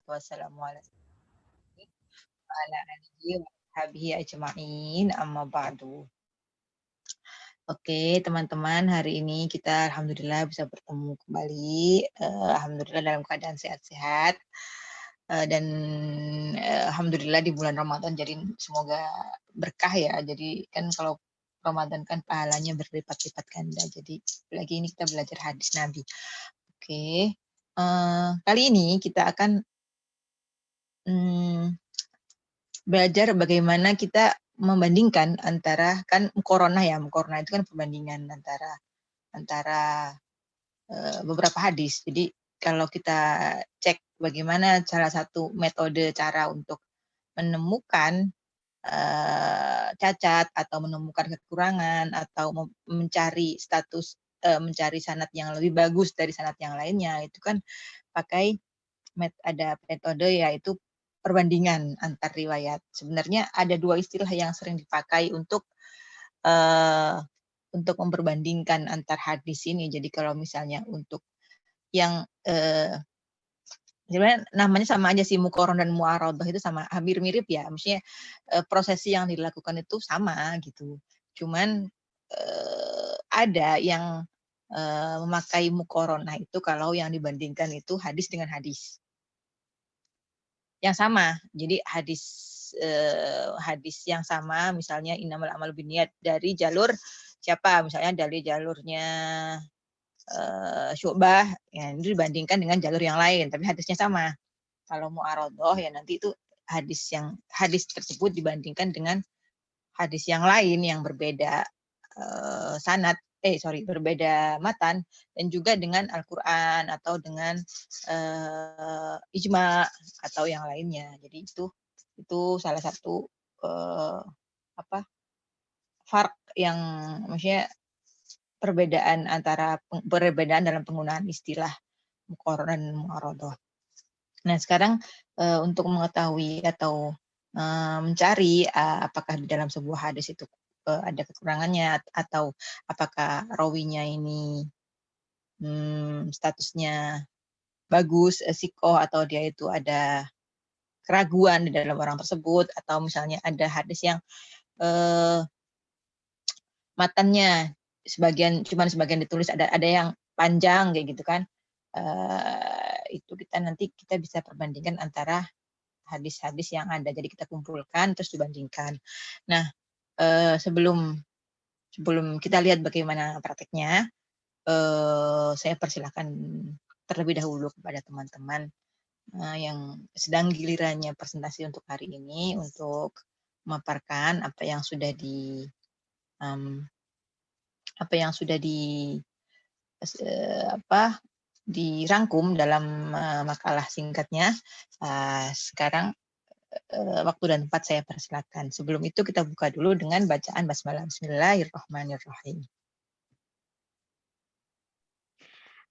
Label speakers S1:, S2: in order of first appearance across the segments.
S1: wassalamu ala alihi wa sahbihi ajma'in amma ba'du. Oke, teman-teman, hari ini kita alhamdulillah bisa bertemu kembali. Alhamdulillah dalam keadaan sehat-sehat. Dan alhamdulillah di bulan Ramadan, jadi semoga berkah ya. Jadi kan kalau Ramadan kan pahalanya berlipat-lipat ganda. Jadi lagi ini kita belajar hadis Nabi. Oke. Kali ini kita akan belajar bagaimana kita membandingkan antara, kan muqaronah ya, muqaronah itu kan perbandingan antara beberapa hadis. Jadi kalau kita cek bagaimana salah satu metode cara untuk menemukan cacat atau menemukan kekurangan atau mencari status mencari sanad yang lebih bagus dari sanad yang lainnya, itu kan pakai ada metode yaitu perbandingan antar riwayat. Sebenarnya ada dua istilah yang sering dipakai untuk memperbandingkan antar hadis ini. Jadi kalau misalnya untuk yang sebenarnya namanya sama aja sih, muqaron dan mu'aradhah itu sama, hampir mirip ya. Maksudnya prosesi yang dilakukan itu sama gitu. Cuman ada yang memakai muqaronah itu kalau yang dibandingkan itu hadis dengan hadis yang sama. Jadi hadis yang sama, misalnya innamal a'malu binniyat dari jalur siapa? Misalnya dari jalurnya Syu'bah, ya itu dibandingkan dengan jalur yang lain, tapi hadisnya sama. Kalau mu'aradhah ya nanti itu hadis tersebut dibandingkan dengan hadis yang lain yang berbeda sanad, berbeda matan, dan juga dengan Al-Quran atau dengan ijma atau yang lainnya. Jadi itu salah satu farq yang maksudnya perbedaan dalam penggunaan istilah muqaron dan mu'aradhah. Nah, sekarang untuk mengetahui atau mencari apakah di dalam sebuah hadis itu ada kekurangannya atau apakah rawinya ini statusnya bagus, sikoh, atau dia itu ada keraguan di dalam orang tersebut, atau misalnya ada hadis yang matannya cuman sebagian ditulis, ada yang panjang kayak gitu kan. Itu nanti kita bisa perbandingkan antara hadis-hadis yang ada. Jadi kita kumpulkan terus dibandingkan. Nah, sebelum kita lihat bagaimana prakteknya, saya persilakan terlebih dahulu kepada teman-teman yang sedang gilirannya presentasi untuk hari ini untuk memaparkan apa yang sudah dirangkum dalam makalah singkatnya. Sekarang waktu dan tempat saya persilakan. Sebelum itu kita buka dulu dengan bacaan basmalah. Bismillahirrahmanirrahim.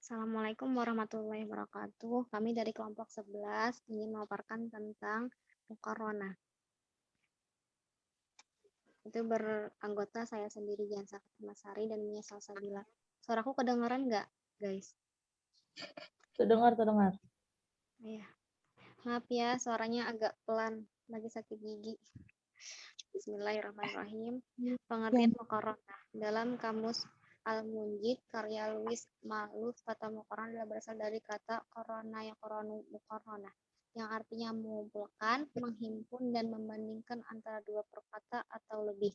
S2: Assalamualaikum warahmatullahi wabarakatuh. Kami dari kelompok 11 ingin memaparkan tentang muqaronah. Itu beranggota saya sendiri, Jan Masari dan Mia Salsabila. Suaraku kedengaran nggak, guys?
S3: Terdengar.
S2: Iya. Maaf ya, suaranya agak pelan. Lagi sakit gigi. Bismillahirrahmanirrahim. Pengertian muqaronah dalam kamus Al-Munjid karya Louis Maluf, kata muqaronah adalah berasal dari kata qarana yaqranu muqaronah, yang artinya mengumpulkan, menghimpun, dan membandingkan antara dua perkata atau lebih.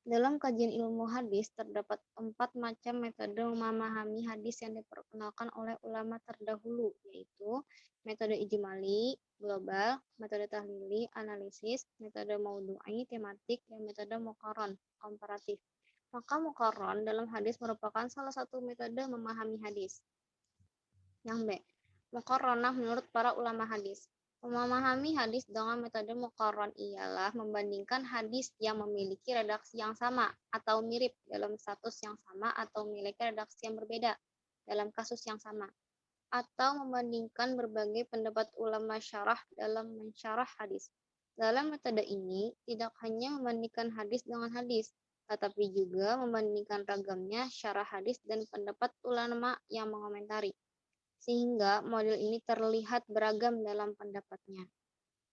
S2: Dalam kajian ilmu hadis, terdapat 4 macam metode memahami hadis yang diperkenalkan oleh ulama terdahulu, yaitu metode ijmali, global, metode tahlili, analisis, metode maudu'i, tematik, dan metode muqaron, komparatif. Maka muqaron dalam hadis merupakan salah satu metode memahami hadis. Yang B, muqaronah menurut para ulama hadis. Memahami hadis dengan metode muqaron ialah membandingkan hadis yang memiliki redaksi yang sama atau mirip dalam status yang sama atau memiliki redaksi yang berbeda dalam kasus yang sama, atau membandingkan berbagai pendapat ulama syarah dalam mensyarah hadis. Dalam metode ini, tidak hanya membandingkan hadis dengan hadis, tetapi juga membandingkan ragamnya syarah hadis dan pendapat ulama yang mengomentari. sehingga model ini terlihat beragam dalam pendapatnya.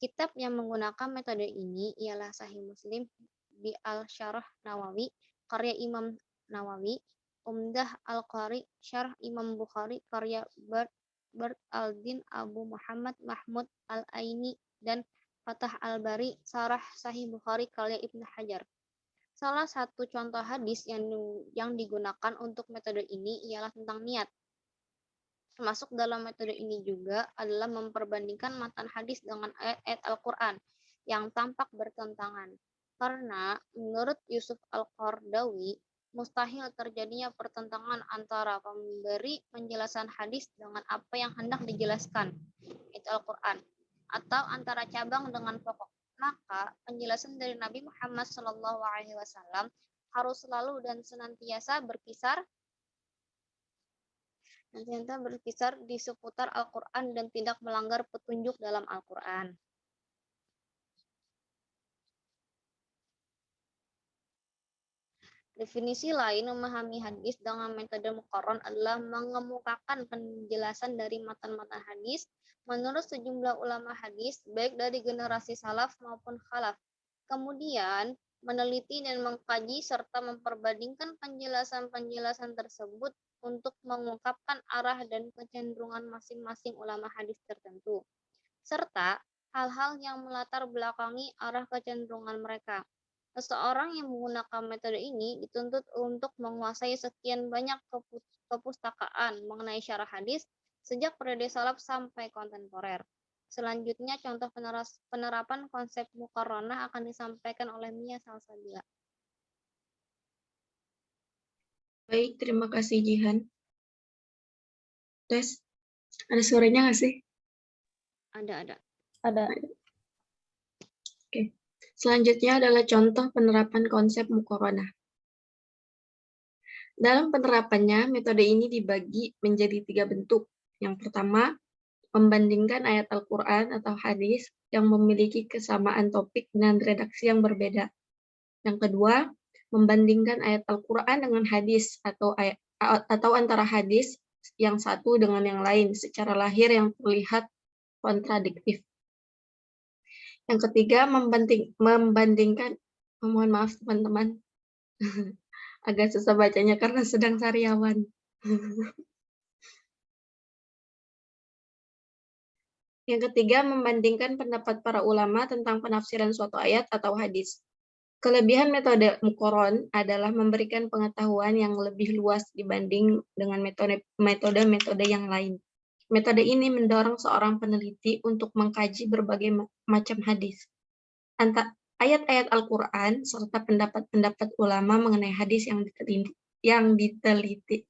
S2: Kitab yang menggunakan metode ini ialah Sahih Muslim bi Al-Syarah Nawawi, karya Imam Nawawi, Umdah Al-Qari, Syarh Imam Bukhari, karya Bert al-Din Abu Muhammad Mahmud Al-Aini, dan Fathah Al-Bari, Syarah Sahih Bukhari, karya Ibnu Hajar. Salah satu contoh hadis yang digunakan untuk metode ini ialah tentang niat. Termasuk dalam metode ini juga adalah memperbandingkan matan hadis dengan ayat-ayat Al-Quran yang tampak bertentangan. Karena menurut Yusuf Al-Qardawi, mustahil terjadinya pertentangan antara pemberi penjelasan hadis dengan apa yang hendak dijelaskan, itu Al-Quran, atau antara cabang dengan pokok. Maka penjelasan dari Nabi Muhammad SAW harus selalu dan senantiasa berkisar di seputar Al-Quran dan tidak melanggar petunjuk dalam Al-Quran. Definisi lain memahami hadis dengan metode muqarron adalah mengemukakan penjelasan dari matan-matan hadis menurut sejumlah ulama hadis, baik dari generasi salaf maupun khalaf. Kemudian, meneliti dan mengkaji serta memperbandingkan penjelasan-penjelasan tersebut untuk mengungkapkan arah dan kecenderungan masing-masing ulama hadis tertentu, serta hal-hal yang melatar belakangi arah kecenderungan mereka. Seseorang yang menggunakan metode ini dituntut untuk menguasai sekian banyak kepustakaan mengenai syarah hadis sejak periode salaf sampai kontemporer. Selanjutnya, contoh penerapan konsep muqarronah akan disampaikan oleh Mia Salsabila.
S4: Baik, terima kasih Jihan. Tes, ada suaranya nggak sih?
S2: Ada.
S4: Oke. Selanjutnya adalah contoh penerapan konsep muqarronah. Dalam penerapannya, metode ini dibagi menjadi 3 bentuk. Yang pertama, membandingkan ayat Al-Quran atau hadis yang memiliki kesamaan topik dan redaksi yang berbeda. Yang kedua, membandingkan ayat Al-Quran dengan hadis atau antara hadis yang satu dengan yang lain secara lahir yang terlihat kontradiktif. Yang ketiga, membandingkan, mohon maaf teman-teman, agak susah bacanya karena sedang sariawan. Yang ketiga, membandingkan pendapat para ulama tentang penafsiran suatu ayat atau hadis. Kelebihan metode muqarron adalah memberikan pengetahuan yang lebih luas dibanding dengan metode-metode yang lain. Metode ini mendorong seorang peneliti untuk mengkaji berbagai macam hadis, ayat-ayat Al-Quran, serta pendapat-pendapat ulama mengenai hadis yang diteliti.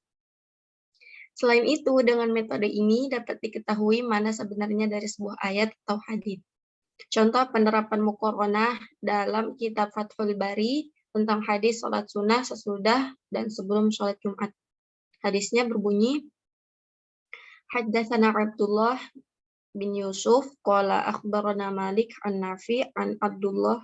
S4: Selain itu, dengan metode ini dapat diketahui mana sebenarnya dari sebuah ayat atau hadis. Contoh penerapan muqarronah dalam kitab Fathul Bari tentang hadis sholat sunnah sesudah dan sebelum sholat Jumat. Hadisnya berbunyi, Haddatsana Abdullah bin Yusuf, qala akhbarana Malik an Nafi an Abdullah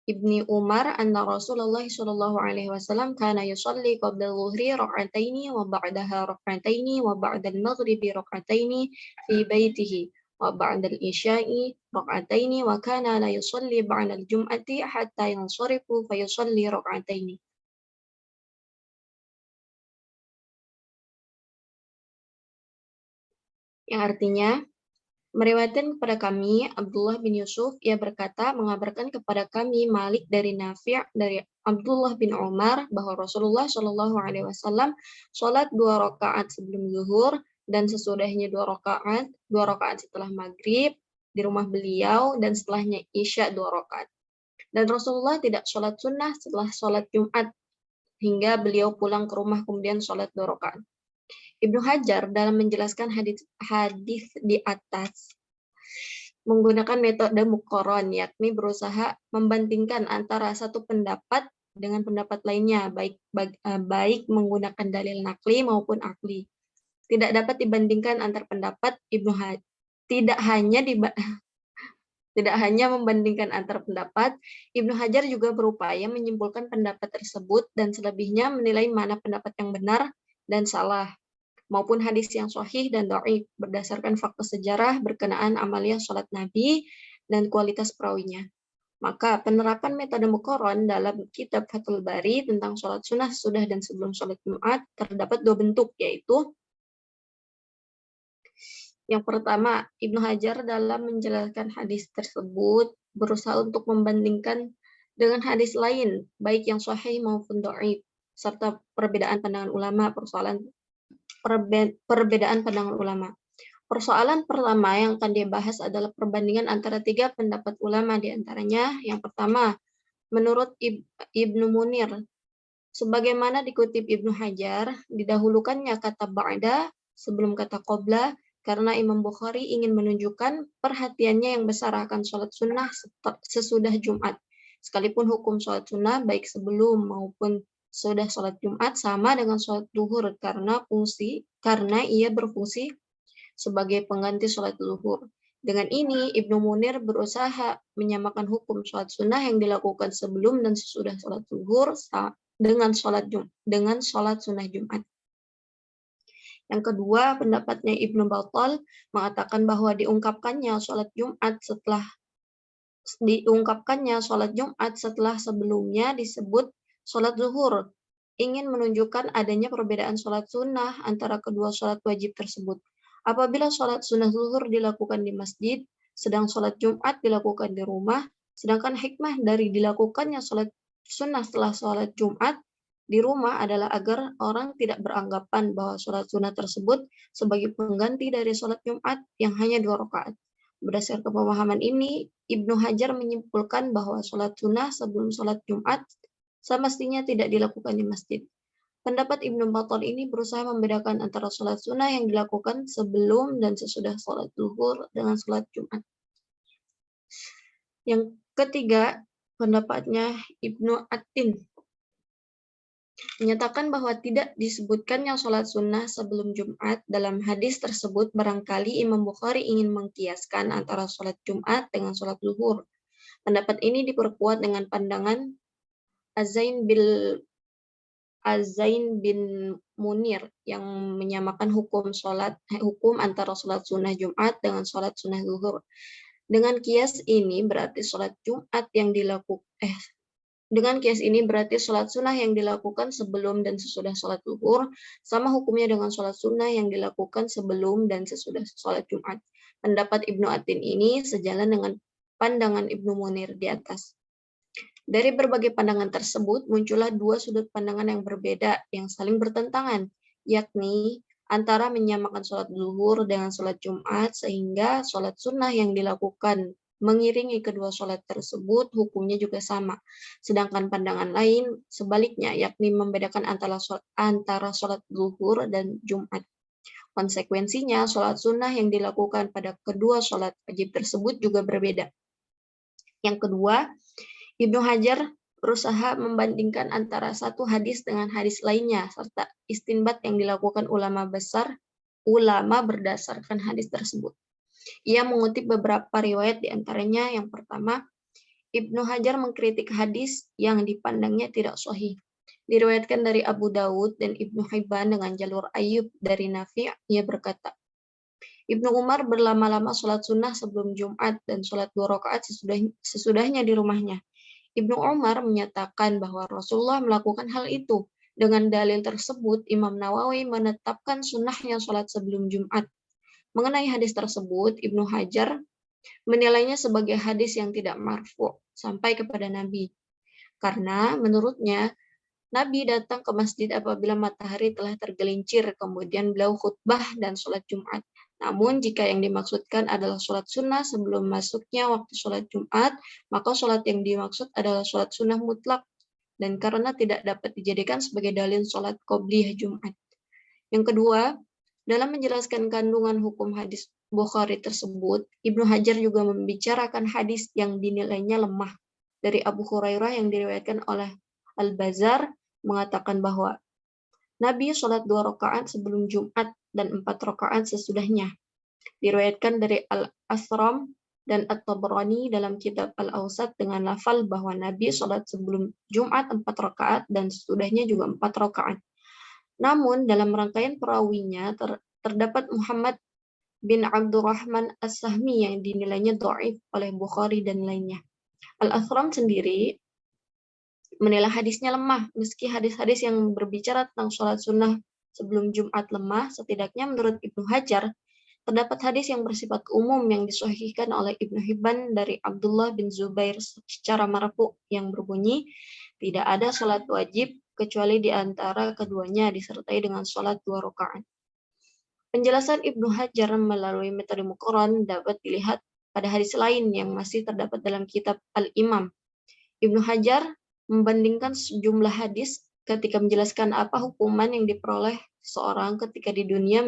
S4: ibni Umar anna Rasulullah sallallahu alaihi wasallam kana yusalli qabla dhuhri rak'ataini wa ba'daha rak'ataini wa ba'da al-maghribi rak'ataini fi baitihi wa ba'da al-isya'i rak'ataini wa kana la yusalli ba'da al-jum'ati hatta yansarifu fa yusalli rak'ataini. Yang artinya, meriwayatkan kepada kami Abdullah bin Yusuf, ia berkata, mengabarkan kepada kami Malik dari Nafi' dari Abdullah bin Umar bahwa Rasulullah Shallallahu Alaihi Wasallam sholat 2 rakaat sebelum zuhur dan sesudahnya 2 rakaat setelah maghrib di rumah beliau dan setelahnya isya 2 rakaat. Dan Rasulullah tidak sholat sunnah setelah sholat Jumat hingga beliau pulang ke rumah kemudian sholat 2 rakaat. Ibnu Hajar dalam menjelaskan hadis di atas menggunakan metode muqarron, yakni berusaha membandingkan antara satu pendapat dengan pendapat lainnya, baik menggunakan dalil nakli maupun akli. Tidak dapat dibandingkan antar pendapat Ibnu Hajar. Tidak hanya membandingkan antar pendapat, Ibnu Hajar juga berupaya menyimpulkan pendapat tersebut dan selebihnya menilai mana pendapat yang benar dan salah. maupun hadis yang sahih dan dhaif berdasarkan fakta sejarah berkenaan amalia sholat Nabi dan kualitas perawinya. Maka penerapan metode muqarron dalam kitab Fathul Bari tentang sholat sunnah sudah dan sebelum sholat Jumat terdapat dua bentuk, yaitu yang pertama, Ibnu Hajar dalam menjelaskan hadis tersebut berusaha untuk membandingkan dengan hadis lain, baik yang sahih maupun dhaif, serta perbedaan pandangan ulama, perbedaan pandangan ulama. Persoalan pertama yang akan dibahas adalah perbandingan antara tiga pendapat ulama, di antaranya yang pertama, menurut Ibnu Munir, sebagaimana dikutip Ibnu Hajar, didahulukannya kata ba'da sebelum kata qabla, karena Imam Bukhari ingin menunjukkan perhatiannya yang besar akan sholat sunnah sesudah Jumat. Sekalipun hukum sholat sunnah baik sebelum maupun sesudah sholat Jumat sama dengan sholat duhur karena ia berfungsi sebagai pengganti sholat zuhur. Dengan ini, Ibnu Munir berusaha menyamakan hukum sholat sunnah yang dilakukan sebelum dan sesudah sholat zuhur dengan sholat sunnah Jumat. Yang kedua, pendapatnya Ibnu Battal mengatakan bahwa diungkapkannya sholat Jumat setelah sebelumnya disebut sholat zuhur, ingin menunjukkan adanya perbedaan sholat sunnah antara kedua sholat wajib tersebut. Apabila sholat sunnah zuhur dilakukan di masjid, sedang sholat Jumat dilakukan di rumah, sedangkan hikmah dari dilakukannya sholat sunnah setelah sholat Jumat di rumah adalah agar orang tidak beranggapan bahwa sholat sunnah tersebut sebagai pengganti dari sholat Jumat yang hanya 2 rakaat. Berdasarkan pemahaman ini, Ibnu Hajar menyimpulkan bahwa sholat sunnah sebelum sholat Jumat semestinya tidak dilakukan di masjid. Pendapat Ibnu Battal ini berusaha membedakan antara sholat sunnah yang dilakukan sebelum dan sesudah sholat zuhur dengan sholat Jumat. Yang ketiga, pendapatnya Ibnu Atin menyatakan bahwa tidak disebutkannya sholat sunnah sebelum Jumat. Dalam hadis tersebut, barangkali Imam Bukhari ingin mengkiaskan antara sholat Jumat dengan sholat zuhur. Pendapat ini diperkuat dengan pandangan Az-Zain bin Munir yang menyamakan hukum antara sholat sunnah Jumat dengan sholat sunnah zuhur. Dengan kias ini berarti sholat sunnah yang dilakukan sebelum dan sesudah sholat zuhur sama hukumnya dengan sholat sunnah yang dilakukan sebelum dan sesudah sholat Jumat. Pendapat Ibnu Atin ini sejalan dengan pandangan Ibnu Munir di atas. Dari berbagai pandangan tersebut, muncullah dua sudut pandangan yang berbeda yang saling bertentangan, yakni antara menyamakan sholat zuhur dengan sholat Jumat, sehingga sholat sunnah yang dilakukan mengiringi kedua sholat tersebut hukumnya juga sama. Sedangkan pandangan lain sebaliknya, yakni membedakan antara sholat zuhur dan Jumat. Konsekuensinya, sholat sunnah yang dilakukan pada kedua sholat wajib tersebut juga berbeda. Yang kedua, Ibnu Hajar berusaha membandingkan antara satu hadis dengan hadis lainnya, serta istinbat yang dilakukan ulama berdasarkan hadis tersebut. Ia mengutip beberapa riwayat, di antaranya yang pertama, Ibnu Hajar mengkritik hadis yang dipandangnya tidak sahih. Diriwayatkan dari Abu Dawud dan Ibnu Hibban dengan jalur Ayyub dari Nafi', ia berkata, Ibnu Umar berlama-lama sholat sunnah sebelum Jumat dan sholat 2 rakaat sesudahnya di rumahnya. Ibnu Umar menyatakan bahwa Rasulullah melakukan hal itu. Dengan dalil tersebut, Imam Nawawi menetapkan sunnahnya sholat sebelum Jumat. Mengenai hadis tersebut, Ibnu Hajar menilainya sebagai hadis yang tidak marfu' sampai kepada Nabi. Karena menurutnya, Nabi datang ke masjid apabila matahari telah tergelincir, kemudian beliau khutbah dan sholat Jumat. Namun, jika yang dimaksudkan adalah sholat sunnah sebelum masuknya waktu sholat Jumat, maka sholat yang dimaksud adalah sholat sunnah mutlak, dan karena tidak dapat dijadikan sebagai dalil sholat qobliyah Jumat. Yang kedua, dalam menjelaskan kandungan hukum hadis Bukhari tersebut, Ibnu Hajar juga membicarakan hadis yang dinilainya lemah dari Abu Hurairah yang diriwayatkan oleh Al-Bazzar mengatakan bahwa Nabi sholat 2 rakaat sebelum Jumat dan 4 rakaat sesudahnya. Diriwayatkan dari Al-Asram dan At-Tabrani dalam kitab Al-Awsat dengan lafal bahwa Nabi sholat sebelum Jumat 4 rakaat dan sesudahnya juga 4 rakaat. Namun dalam rangkaian perawinya terdapat Muhammad bin Abdurrahman As-Sahmi yang dinilainya dhaif oleh Bukhari dan lainnya. Al-Athram sendiri menilai hadisnya lemah, meski hadis-hadis yang berbicara tentang sholat sunnah sebelum Jumat lemah, setidaknya menurut Ibnu Hajar, terdapat hadis yang bersifat umum yang disahihkan oleh Ibnu Hibban dari Abdullah bin Zubair secara marfu yang berbunyi, tidak ada sholat wajib kecuali di antara keduanya disertai dengan sholat 2 rakaat. Penjelasan Ibnu Hajar melalui metode Muqarran dapat dilihat pada hadis lain yang masih terdapat dalam kitab Al-Imam. Ibnu Hajar membandingkan sejumlah hadis ketika menjelaskan apa hukuman yang diperoleh seorang ketika di dunia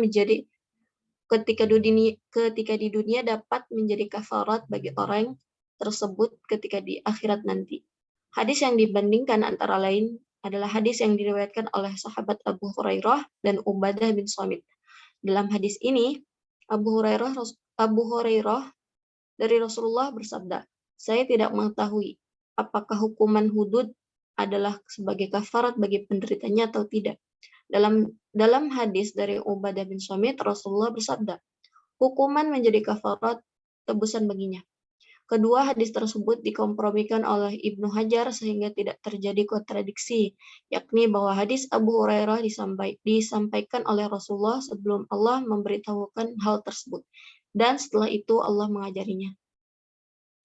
S4: dapat menjadi kafarat bagi orang tersebut ketika di akhirat nanti. Hadis yang dibandingkan antara lain adalah hadis yang diriwayatkan oleh sahabat Abu Hurairah dan Ubadah bin Samit. Dalam hadis ini, Abu Hurairah dari Rasulullah bersabda, "Saya tidak mengetahui apakah hukuman hudud adalah sebagai kafarat bagi penderitanya atau tidak." Dalam hadis dari Ubadah bin Samit, Rasulullah bersabda, "Hukuman menjadi kafarat tebusan baginya." Kedua hadis tersebut dikompromikan oleh Ibnu Hajar sehingga tidak terjadi kontradiksi, yakni bahwa hadis Abu Hurairah disampaikan oleh Rasulullah sebelum Allah memberitahukan hal tersebut, dan setelah itu Allah mengajarinya.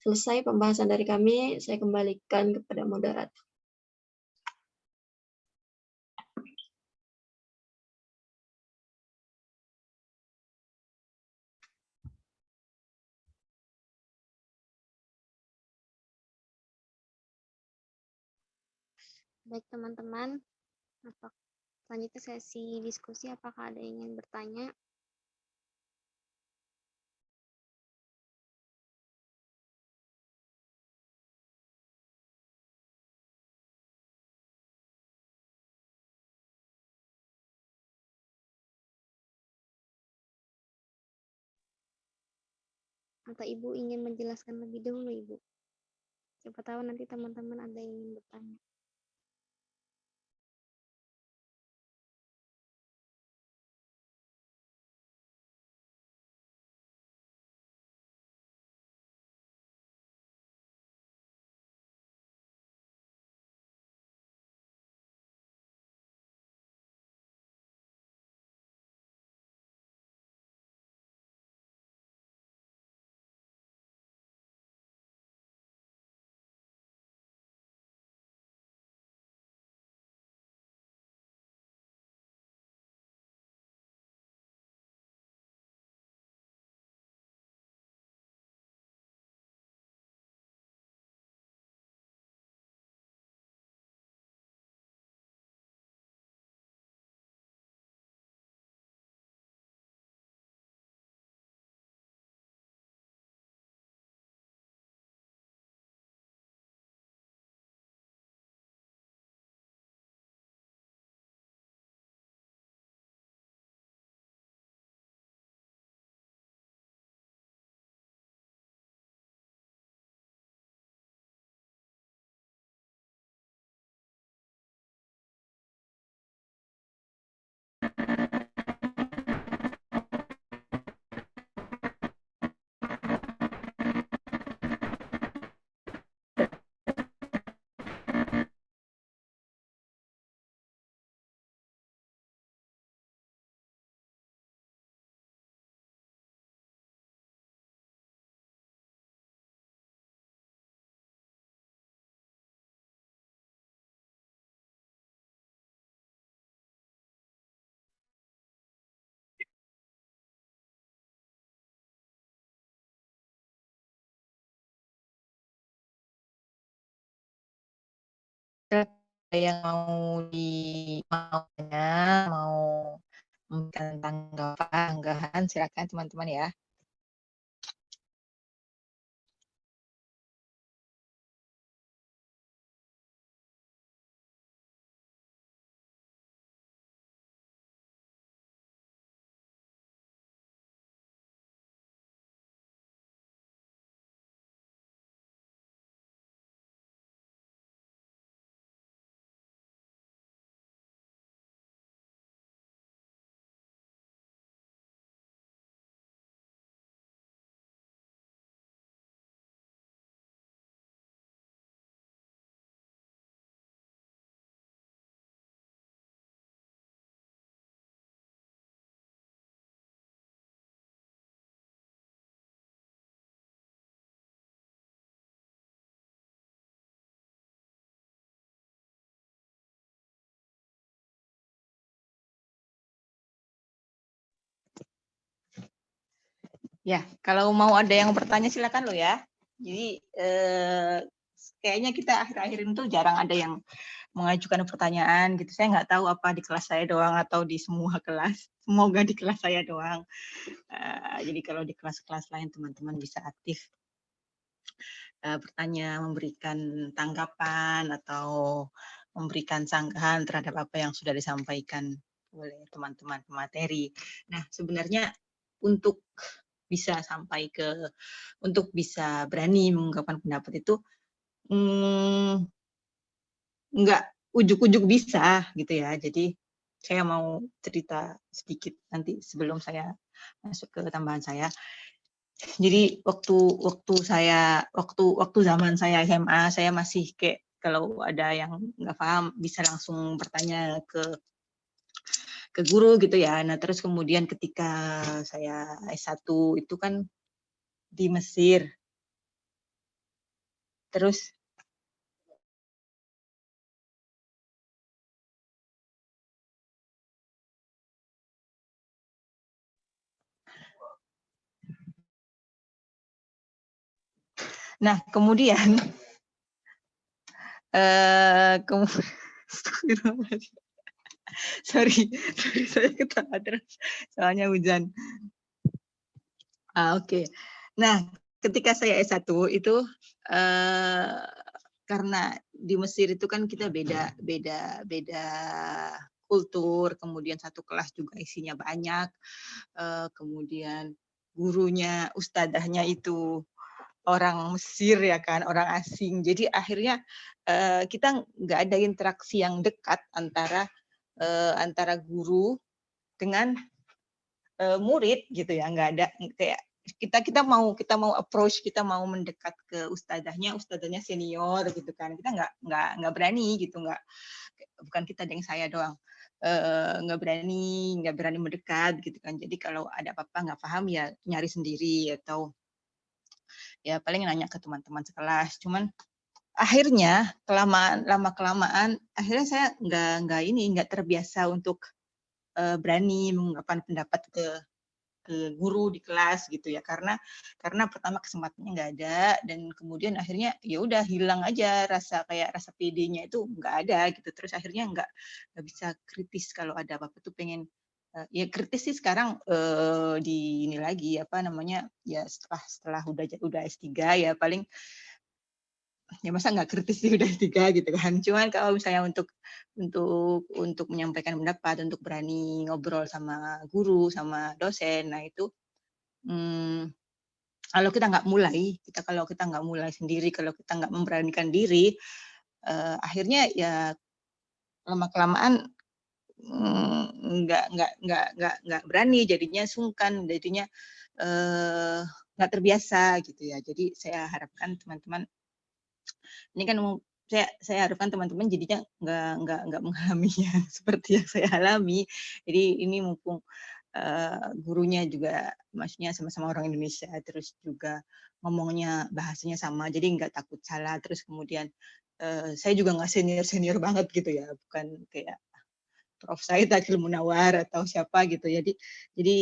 S4: Selesai pembahasan dari kami, saya kembalikan kepada moderator.
S2: Baik teman-teman, selanjutnya sesi diskusi, apakah ada yang ingin bertanya? Atau Ibu ingin menjelaskan lebih dahulu, Ibu? Siapa tahu nanti teman-teman ada yang ingin bertanya.
S1: Ada yang mau memberikan tanggapan, silakan teman-teman ya. Ya, kalau mau ada yang bertanya silakan lo ya. Jadi kayaknya kita akhir-akhir ini tuh jarang ada yang mengajukan pertanyaan gitu. Saya nggak tahu apa di kelas saya doang atau di semua kelas. Semoga di kelas saya doang. Jadi kalau di kelas-kelas lain teman-teman bisa aktif bertanya, memberikan tanggapan atau memberikan sanggahan terhadap apa yang sudah disampaikan oleh teman-teman pemateri. Nah, sebenarnya untuk bisa sampai ke untuk bisa berani mengungkapkan pendapat itu nggak ujuk-ujuk bisa gitu ya. Jadi saya mau cerita sedikit nanti sebelum saya masuk ke tambahan saya. Jadi waktu zaman saya SMA saya masih kayak kalau ada yang nggak paham bisa langsung bertanya ke guru gitu ya. Nah terus kemudian ketika saya S1 itu kan di Mesir. Terus nah kemudian sorry saya ketawa terus soalnya hujan. Oke. Nah, ketika saya S1 itu karena di Mesir itu kan kita beda kultur, kemudian satu kelas juga isinya banyak, kemudian gurunya, ustadzahnya itu orang Mesir ya kan, orang asing. Jadi akhirnya kita nggak ada interaksi yang dekat antara guru dengan murid gitu ya, nggak ada kayak kita mau approach, kita mau mendekat ke ustadzahnya senior gitu kan, kita nggak berani gitu, bukan kita yang saya doang nggak berani mendekat gitu kan. Jadi kalau ada apa-apa nggak paham ya nyari sendiri atau ya paling nanya ke teman-teman sekelas. Cuman akhirnya lama kelamaan akhirnya saya nggak terbiasa untuk berani mengungkapkan pendapat ke guru di kelas gitu ya, karena pertama kesempatannya nggak ada dan kemudian akhirnya ya udah hilang aja rasa pedenya itu nggak ada gitu. Terus akhirnya nggak bisa kritis kalau ada apa-apa tuh pengen ya kritis sih sekarang di ini lagi apa namanya ya setelah udah S3 ya paling ya masa nggak kritis sih udah S3 gitu kan. Cuman kalau misalnya untuk menyampaikan pendapat, untuk berani ngobrol sama guru, sama dosen, nah itu kalau kita nggak mulai, kalau kita nggak mulai sendiri, kalau kita nggak memberanikan diri, akhirnya ya lama-kelamaan nggak berani, jadinya sungkan, jadinya nggak terbiasa gitu ya. Jadi saya harapkan teman-teman, ini kan saya harapkan teman-teman jadinya nggak mengalaminya seperti yang saya alami. Jadi ini mumpung gurunya juga maksudnya sama-sama orang Indonesia, terus juga ngomongnya bahasanya sama, jadi nggak takut salah. Terus kemudian saya juga nggak senior banget gitu ya, bukan kayak Prof. Said Akil Munawar atau siapa gitu. Jadi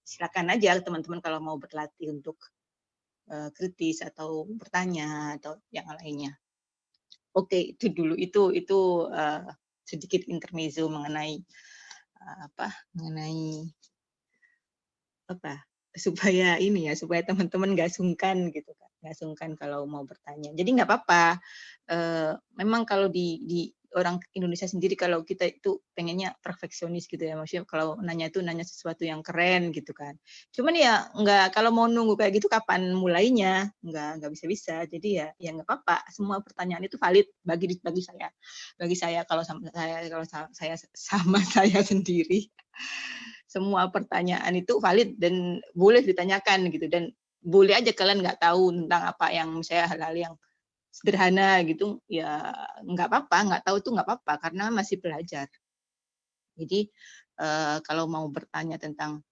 S1: silakan aja teman-teman kalau mau berlatih untuk kritis atau bertanya atau yang lainnya. Oke, itu dulu itu sedikit intermezzo mengenai supaya supaya teman-teman nggak sungkan gitu kan, nggak sungkan kalau mau bertanya. Jadi nggak apa-apa. Memang kalau di orang Indonesia sendiri kalau kita itu pengennya perfeksionis gitu ya, maksudnya kalau nanya sesuatu yang keren gitu kan. Cuman ya nggak, kalau mau nunggu kayak gitu kapan mulainya, nggak bisa-bisa. Jadi ya nggak apa-apa. Semua pertanyaan itu valid bagi saya. Bagi saya kalau saya sama saya sendiri. Semua pertanyaan itu valid dan boleh ditanyakan gitu, dan boleh aja kalian nggak tahu tentang apa yang misalnya hal-hal yang sederhana gitu ya nggak apa-apa, nggak tahu itu nggak apa-apa karena masih belajar. Jadi kalau mau bertanya tentang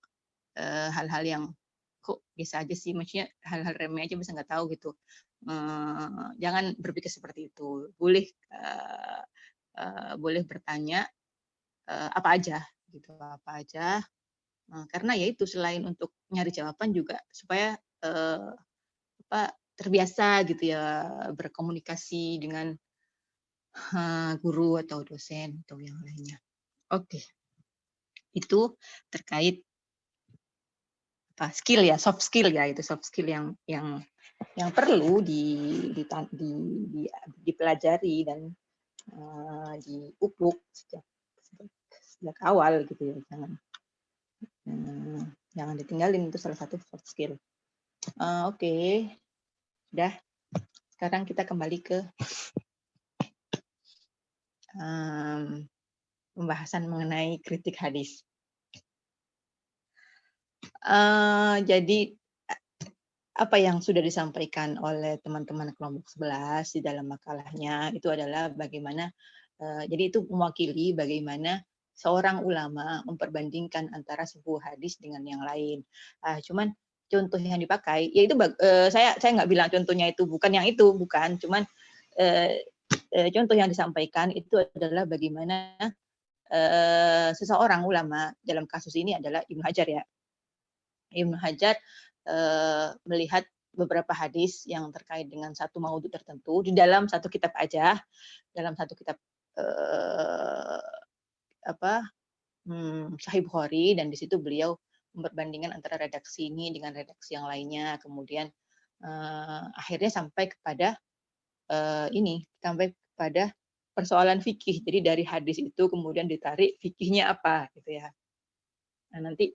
S1: hal-hal yang kok biasa aja sih, maksudnya hal-hal remeh aja bisa nggak tahu gitu, jangan berpikir seperti itu. Boleh bertanya apa aja gitu, apa aja. Karena ya itu selain untuk nyari jawaban juga supaya terbiasa gitu ya berkomunikasi dengan guru atau dosen atau yang lainnya. Oke, itu terkait skill ya, soft skill ya, itu soft skill yang perlu dipelajari dan dipupuk sejak awal gitu ya, jangan ditinggalin, itu salah satu soft skill. Oke. Sudah. Sekarang kita kembali ke pembahasan mengenai kritik hadis. Jadi apa yang sudah disampaikan oleh teman-teman kelompok 11 di dalam makalahnya itu adalah bagaimana, jadi itu mewakili bagaimana seorang ulama memperbandingkan antara sebuah hadis dengan yang lain. Cuman contoh yang dipakai, ya itu saya nggak bilang contohnya itu bukan yang itu, bukan. Cuman contoh yang disampaikan itu adalah bagaimana seseorang ulama, dalam kasus ini adalah Ibnu Hajar ya. Ibnu Hajar melihat beberapa hadis yang terkait dengan satu maudhu tertentu di dalam satu kitab aja, dalam satu kitab Sahih Bukhari, dan di situ beliau memperbandingkan antara redaksi ini dengan redaksi yang lainnya, kemudian akhirnya sampai kepada persoalan fikih. Jadi dari hadis itu kemudian ditarik fikihnya apa gitu ya. Nah, nanti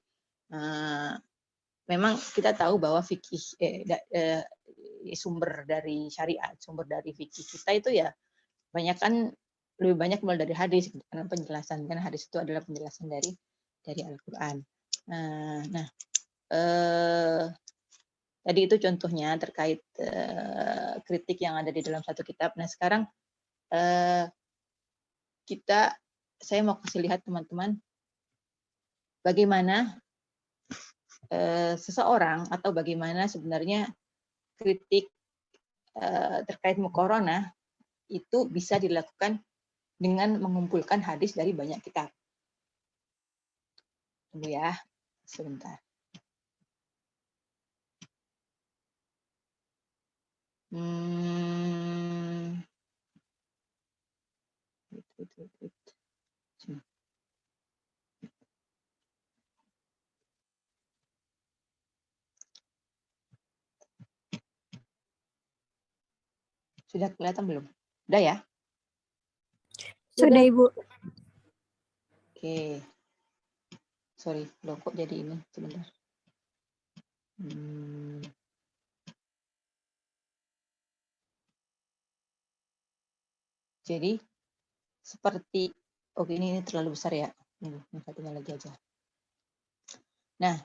S1: memang kita tahu bahwa fikih sumber dari syariat, sumber dari fikih kita itu ya lebih banyak mulai dari hadis, karena penjelasan, karena hadis itu adalah penjelasan dari Al-Quran. Nah, tadi itu contohnya terkait kritik yang ada di dalam satu kitab. Nah, sekarang saya mau kasih lihat teman-teman bagaimana seseorang atau bagaimana sebenarnya kritik terkait muqaranah itu bisa dilakukan dengan mengumpulkan hadis dari banyak kitab. Tunggu ya, sebentar. Sudah kelihatan belum? Udah ya?
S5: Sudah, Ibu.
S1: Oke. Sorry, loh kok jadi ini? Sebentar. Jadi, seperti, oke ini terlalu besar ya. Ini satunya lagi aja. Nah,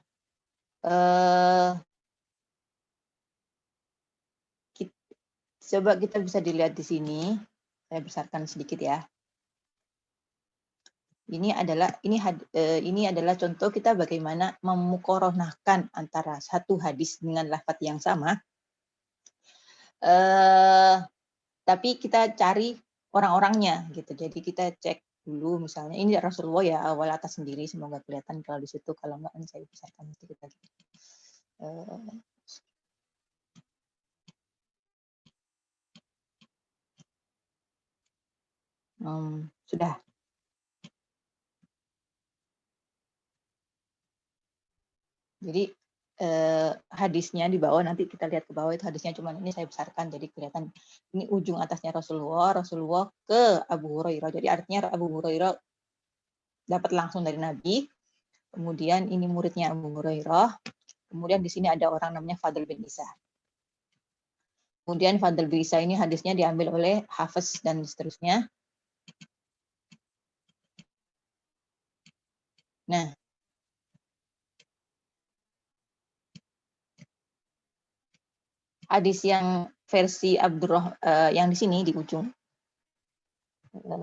S1: coba kita bisa dilihat di sini. Saya besarkan sedikit ya. Ini adalah contoh kita bagaimana memuqaranahkan antara satu hadis dengan lafadz yang sama. Tapi kita cari orang-orangnya gitu. Jadi kita cek dulu misalnya ini Rasulullah ya, awal atas sendiri, semoga kelihatan kalau di situ, kalau enggak saya besarkan sedikit lagi. Sudah. Jadi hadisnya di bawah, nanti kita lihat ke bawah itu hadisnya, cuman ini saya besarkan jadi kelihatan ini ujung atasnya Rasulullah ke Abu Hurairah. Jadi artinya Abu Hurairah dapat langsung dari Nabi. Kemudian ini muridnya Abu Hurairah. Kemudian di sini ada orang namanya Fadl bin Isa. Kemudian Fadl bin Isa ini hadisnya diambil oleh Hafiz dan seterusnya. Nah, hadis yang versi yang di sini di ujung,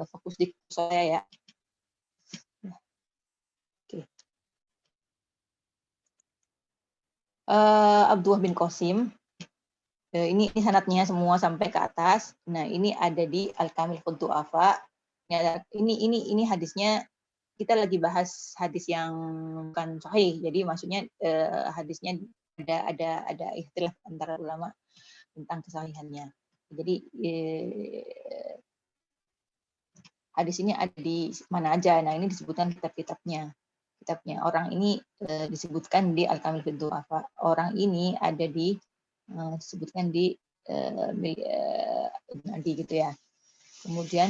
S1: fokus di saya ya. Oke. Abdullah bin Qasim, ini sanadnya semua sampai ke atas. Nah, ini ada di Al-Kamil Quddu'afa. Ini hadisnya kita lagi bahas hadis yang bukan sahih. Jadi maksudnya hadisnya ada ikhtilaf antara ulama tentang kesahihannya. Jadi hadis ini ada di mana aja. Nah, ini disebutkan kitabnya. Orang ini disebutkan di Al-Kamil fi Du'afa. Orang ini ada di disebutkan di nanti gitu ya. Kemudian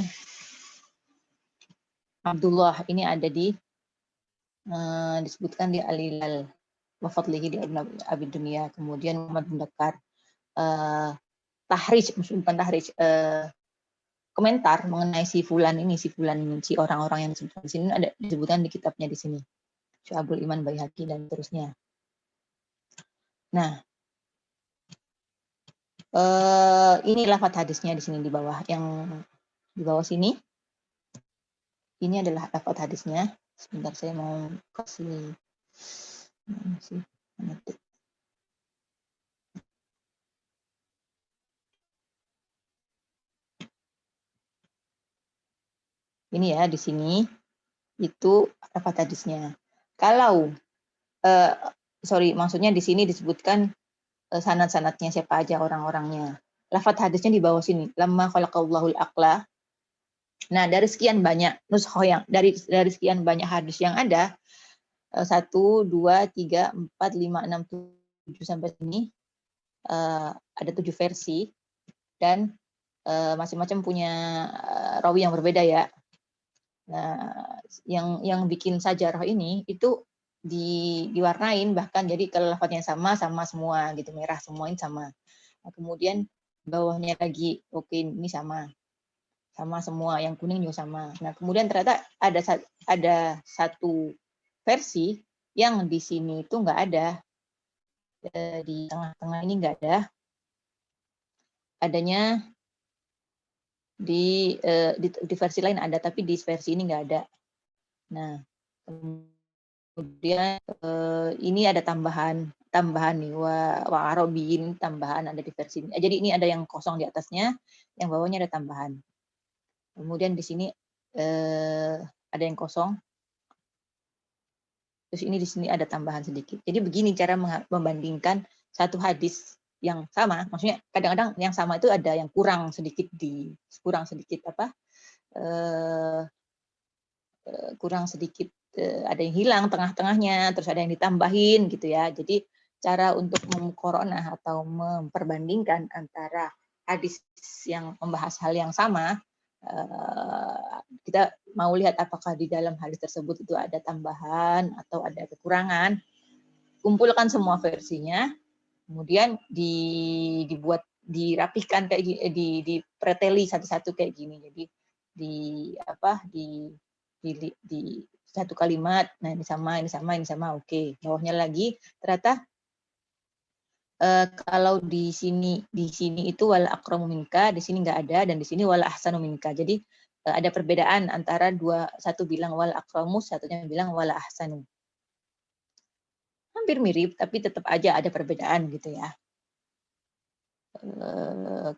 S1: Abdullah ini ada di disebutkan di Al-Hilal wa fadlihi di Abi Dunia. Kemudian Muhammad bin Bakar tahrij, bukan tahrij, komentar mengenai si fulan, si orang-orang yang disebutkan di sini ada disebutkan di kitabnya di sini. Syu'abul Iman Baihaqi dan terusnya. Nah, ini lafadz hadisnya di sini di bawah, yang di bawah sini. Ini adalah lafadz hadisnya. Sebentar saya mau kasih ini ya, di sini itu lafadz hadisnya. Kalau maksudnya di sini disebutkan sanad-sanadnya siapa aja orang-orangnya. Lafadz hadisnya di bawah sini. Lamma khalaqallahul aqla. Nah, dari sekian banyak nuskhoh yang dari sekian banyak hadis yang ada 1, 2, 3, 4, 5, 6, 7 sampai sini ada 7 versi dan masing-masing punya rawi yang berbeda ya. Nah, yang bikin sajarah ini itu diwarnain, bahkan jadi kalau lafadznya sama semua gitu, merah semuanya sama. Nah, kemudian bawahnya lagi oke, ini sama semua, yang kuning juga sama. Nah, kemudian ternyata ada satu versi yang di sini itu nggak ada, di tengah-tengah ini nggak ada, adanya di versi lain ada, tapi di versi ini nggak ada. Nah, kemudian ini ada tambahan nih, wa Arabiyin, tambahan ada di versi ini. Jadi ini ada yang kosong di atasnya, yang bawahnya ada tambahan. Kemudian di sini ada yang kosong. Terus ini di sini ada tambahan sedikit. Jadi begini cara membandingkan satu hadis yang sama. Maksudnya kadang-kadang yang sama itu ada yang kurang sedikit ada yang hilang tengah-tengahnya, terus ada yang ditambahin gitu ya. Jadi cara untuk mengkoronah atau memperbandingkan antara hadis yang membahas hal yang sama, kita mau lihat apakah di dalam hadis tersebut itu ada tambahan atau ada kekurangan. Kumpulkan semua versinya, kemudian dirapihkan kayak gini, dipreteli satu-satu kayak gini. Jadi di satu kalimat, nah ini sama, oke. Bawahnya lagi ternyata kalau di sini itu wala akramu minka, di sini nggak ada, dan di sini wala ahsanu minka. Jadi ada perbedaan antara satu bilang wala akramu, satunya bilang wala ahsanu. Hampir mirip, tapi tetap aja ada perbedaan gitu ya.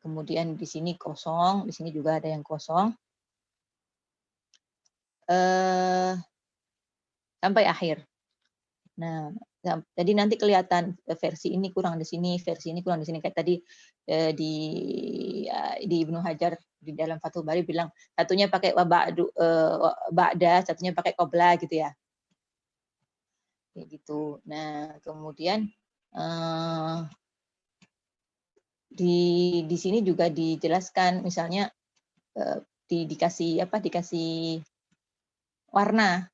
S1: Kemudian di sini kosong, di sini juga ada yang kosong. Sampai akhir. Nah, jadi nanti kelihatan versi ini kurang di sini, versi ini kurang di sini. Kayak tadi di Ibnu Hajar di dalam Fathul Bari bilang satunya pakai ba'da, satunya pakai qabla gitu ya. Kayak gitu. Nah, kemudian di sini juga dijelaskan, misalnya dikasih warna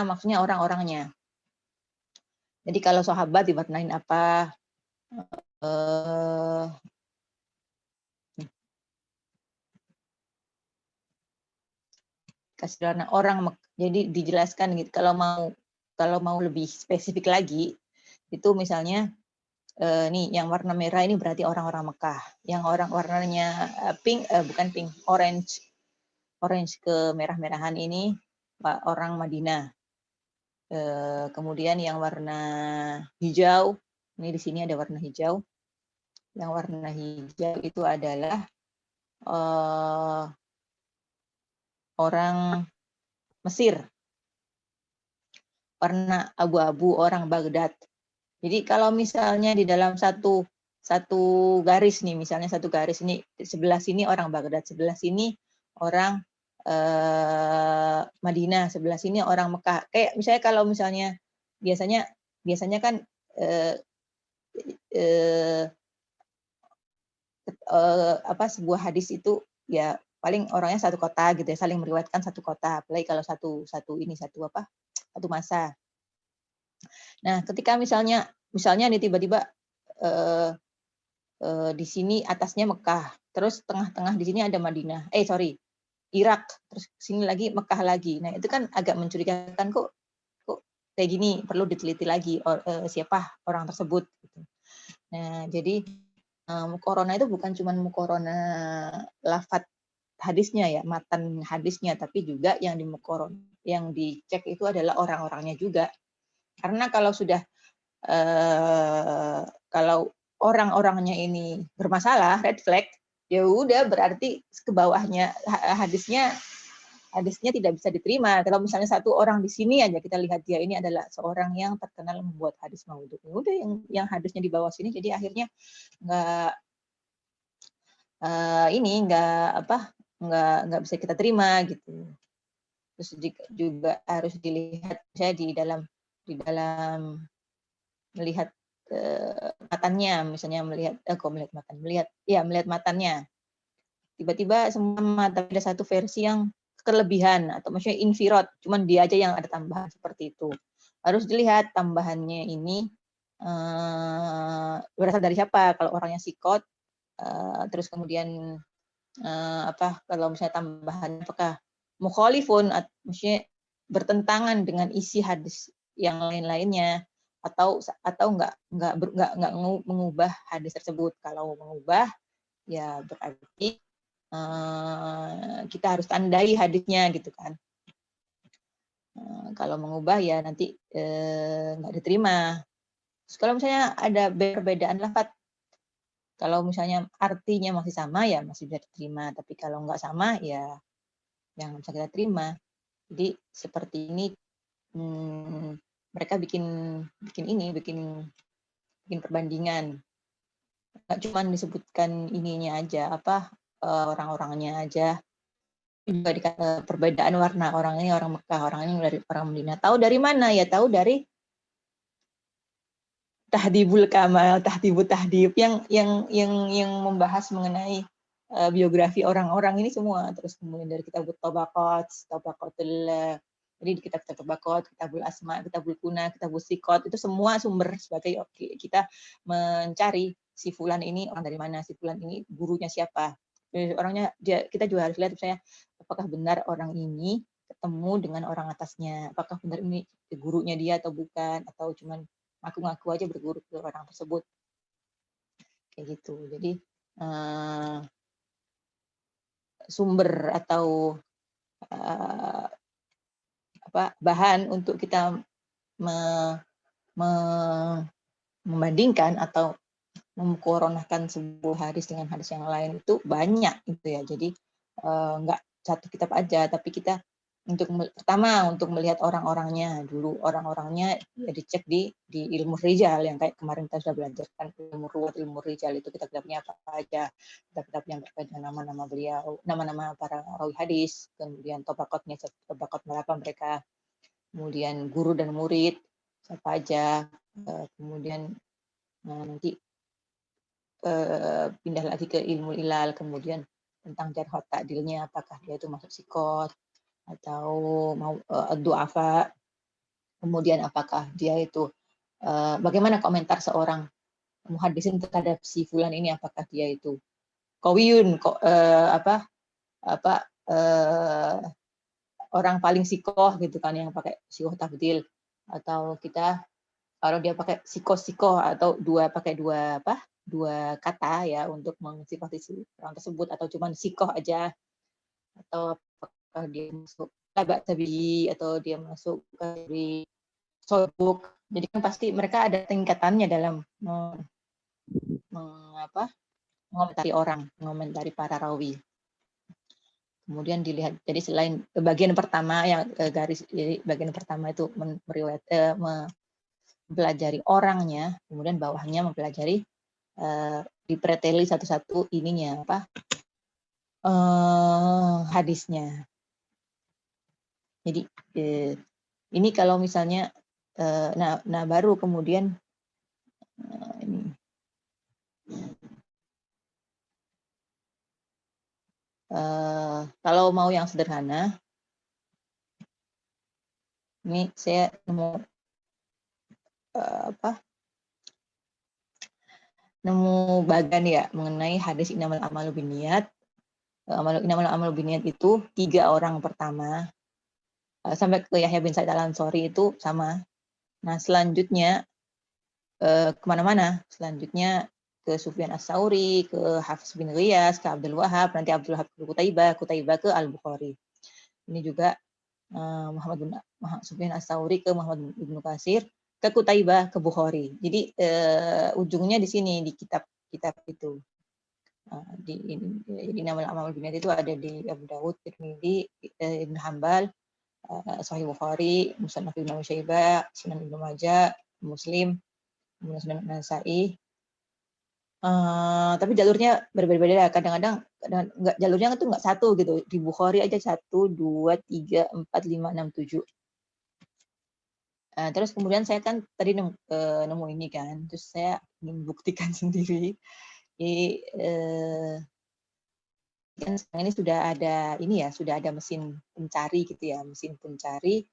S1: maksudnya orang-orangnya. Jadi kalau sahabat diwarnain apa, kasih warna orang, jadi dijelaskan gitu. Kalau mau lebih spesifik lagi, itu misalnya nih yang warna merah ini berarti orang-orang Mekah, yang warnanya pink, bukan pink, orange ke merah-merahan ini orang Madinah. Kemudian yang warna hijau, ini di sini ada warna hijau. Yang warna hijau itu adalah orang Mesir. warna abu-abu orang Baghdad. Jadi kalau misalnya di dalam satu garis nih, misalnya satu garis ini sebelah sini orang Baghdad, sebelah sini orang Madinah, sebelah sini orang Mekah. Kayak misalnya kalau misalnya biasanya kan sebuah hadis itu ya paling orangnya satu kota gitu ya, saling meriwayatkan satu kota, apalagi kalau satu masa. Nah, ketika misalnya nih tiba-tiba di sini atasnya Mekah, terus tengah-tengah di sini ada Madinah, Irak, terus sini lagi Mekah lagi. Nah, itu kan agak mencurigakan, kok kayak gini, perlu diteliti lagi siapa orang tersebut gitu. Nah, jadi muqaronah itu bukan cuma muqaronah lafadz hadisnya ya, matan hadisnya, tapi juga yang dicek itu adalah orang-orangnya juga. Karena kalau sudah kalau orang-orangnya ini bermasalah, red flag, ya udah berarti ke bawahnya hadisnya tidak bisa diterima. Kalau misalnya satu orang di sini aja kita lihat dia ini adalah seorang yang terkenal membuat hadis maudhu. Ya udah yang hadisnya di bawah sini, jadi akhirnya nggak bisa kita terima gitu. Terus juga harus dilihat saya di dalam melihat matannya, misalnya melihat matannya. Tiba-tiba semua mata ada satu versi yang kelebihan atau maksudnya infirad, cuman dia aja yang ada tambahan seperti itu. Harus dilihat tambahannya ini berasal dari siapa. Kalau orangnya sikot, terus kemudian kalau misalnya tambahan apakah mukhalifun, maksudnya bertentangan dengan isi hadis yang lain-lainnya, atau nggak mengubah hadis tersebut. Kalau mengubah ya berarti kita harus tandai hadisnya gitu kan. Kalau mengubah ya nanti nggak diterima. Terus kalau misalnya ada perbedaan lafadz, kalau misalnya artinya masih sama ya masih bisa diterima, tapi kalau nggak sama ya yang bisa kita terima. Jadi seperti ini mereka bikin perbandingan. Nggak cuma disebutkan ininya aja, orang-orangnya aja, juga dikata perbedaan warna, orang ini orang Mekah, orang ini dari orang Madinah. Tahu dari mana? Ya tahu dari Tahdhibul Kamal, Tahdhibut Tahdhib yang membahas mengenai biografi orang-orang ini semua. Terus kemudian dari Kitabut Tabaqatul, jadi di kitab Tabaqat, Kitabul Asma, Kitabul Kuna, Kitabul Siqat, itu semua sumber sebagai kita mencari si fulan ini orang dari mana, si fulan ini gurunya siapa. Orangnya kita juga harus lihat misalnya apakah benar orang ini ketemu dengan orang atasnya, apakah benar ini gurunya dia atau bukan, atau cuman ngaku-ngaku aja berguru ke orang tersebut, kayak gitu. Jadi sumber atau bahan untuk kita membandingkan atau memkoronahkan sebuah hadis dengan hadis yang lain itu banyak gitu ya. Jadi nggak satu kitab aja, tapi kita pertama untuk melihat orang-orangnya dulu. Orang-orangnya ya dicek di ilmu rijal, yang kayak kemarin kita sudah belajarkan ilmu ruwat, ilmu rijal itu kitab-kitabnya apa aja, kitab-kitab yang terkait dengan nama-nama beliau, nama-nama para rawi hadis, kemudian tabaqatnya, tabaqat berapa mereka, kemudian guru dan murid siapa aja, kemudian nanti pindah lagi ke ilmu ilal, kemudian tentang jarh wa ta'dilnya, apakah dia itu masuk sikot atau mau du'afa, kemudian apakah dia itu bagaimana komentar seorang muhaddisin terhadap si fulan ini, apakah dia itu qawiyun, orang paling sikoh gitu kan, yang pakai sikoh tabdil, atau kita kalau dia pakai sikoh atau pakai dua kata ya untuk mensifati orang tersebut, atau cuma sikoh aja, atau apakah dia masuk tabak tabi, atau dia masuk dari soduk. Jadi kan pasti mereka ada tingkatannya dalam mengomentari orang, mengomentari para rawi. Kemudian dilihat, jadi selain bagian pertama yang garis, jadi bagian pertama itu mempelajari orangnya, kemudian bawahnya mempelajari dipreteli satu-satu ininya apa hadisnya. Jadi ini kalau misalnya nah baru kemudian ini kalau mau yang sederhana, ini saya nemu nemu bagan ya mengenai hadis innamal a'malu binniyat. Innamal a'malu binniyat itu 3 orang pertama sampai ke Yahya bin Sa'id Al-Ansori itu sama. Nah selanjutnya kemana-mana. Selanjutnya ke Sufyan Ats-Tsauri, ke Hafiz bin Ghiyas, ke Abdul Wahab, nanti Abdul Wahab ke Qutaibah ke Al-Bukhari. Ini juga Sufyan Ats-Tsauri ke Muhammad bin Katsir, ke Qutaibah, ke Bukhari. Jadi ujungnya di sini di kitab itu. Jadi nama amal binniyat itu ada di Abu Dawud, Tirmidzi, Ibnu Hanbal, Sahih Bukhari, Musnad Ibnu Syaibah, Sunan Ibnu Majah, Muslim, Sunan Nasa'i. Tapi jalurnya berbeda-beda. Kadang-kadang nggak, jalurnya itu nggak satu gitu. Di Bukhari aja 1, 2, 3, 4, 5, 6, 7. Terus kemudian saya kan tadi nemu ini kan, terus saya ingin buktikan sendiri. Jadi kan sekarang ini sudah ada mesin pencari gitu ya, mesin pencari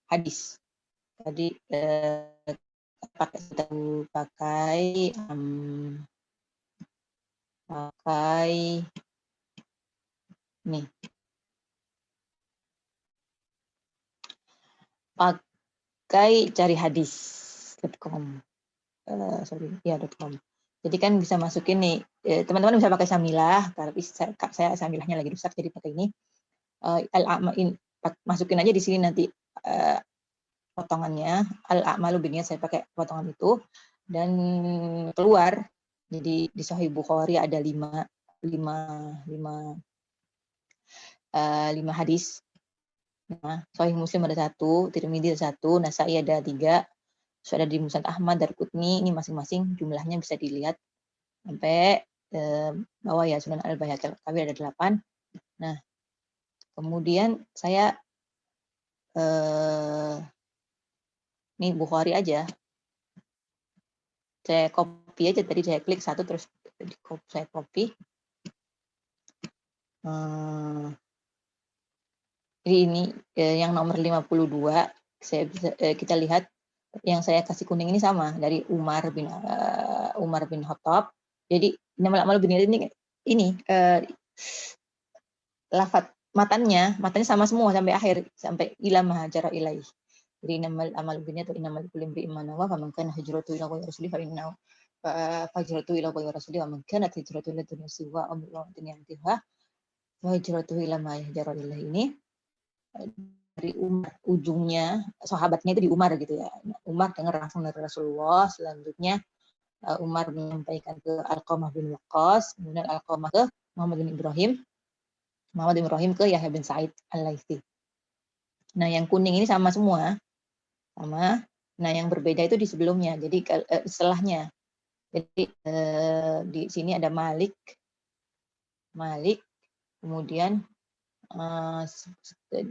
S1: hadis. Jadi pakai nih, pakai cari hadis.com. .com. Jadi kan bisa masukin nih, teman-teman bisa pakai Samilah, tapi saya Samilahnya lagi rusak, jadi pakai ini. Masukin aja di sini nanti potongannya, Al-A'malu binniyat, saya pakai potongan itu, dan keluar. Jadi di Sahih Bukhari ada 5 hadis. Nah, Sahih Muslim ada 1, Tirmidzi ada 1, Nasa'i ada 3, sudah di Musnad Ahmad, Darqutni, ini masing-masing jumlahnya bisa dilihat sampai bawah ya, Sunan Al-Baihaqi Al-Kabir ada 8. Nah, kemudian saya ini Bukhari aja. Saya copy aja, tadi saya klik 1 terus saya copy. Jadi ini yang nomor 52, kita lihat yang saya kasih kuning ini sama dari Umar bin Khattab. Jadi innamal a'malu binniyat ini lafaz matanya sama semua sampai akhir, sampai ila ma hajara ilaih. Jadi innamal a'malu binniyat wa innamal likulli imri'in ma nawa, faman kana hijratuhu ila ghairi rasulih fa innahu fahijratuhu ila ghairi rasulih, wa man kanat hijratuhu ila dunya siwa aw imra'atin yankihuha fa hijratuhu ila ma hajara ilaih. Ini dari Umar, ujungnya sahabatnya itu di Umar gitu ya. Umar dengar langsung dari Rasulullah. Selanjutnya Umar menyampaikan ke Alqamah bin Waqqas, kemudian Alqamah ke Muhammad bin Ibrahim ke Yahya bin Sa'id Al-Laitsi. Nah, yang kuning ini sama semua, sama. Nah, yang berbeda itu di sebelumnya. Jadi setelahnya. Jadi di sini ada Malik, kemudian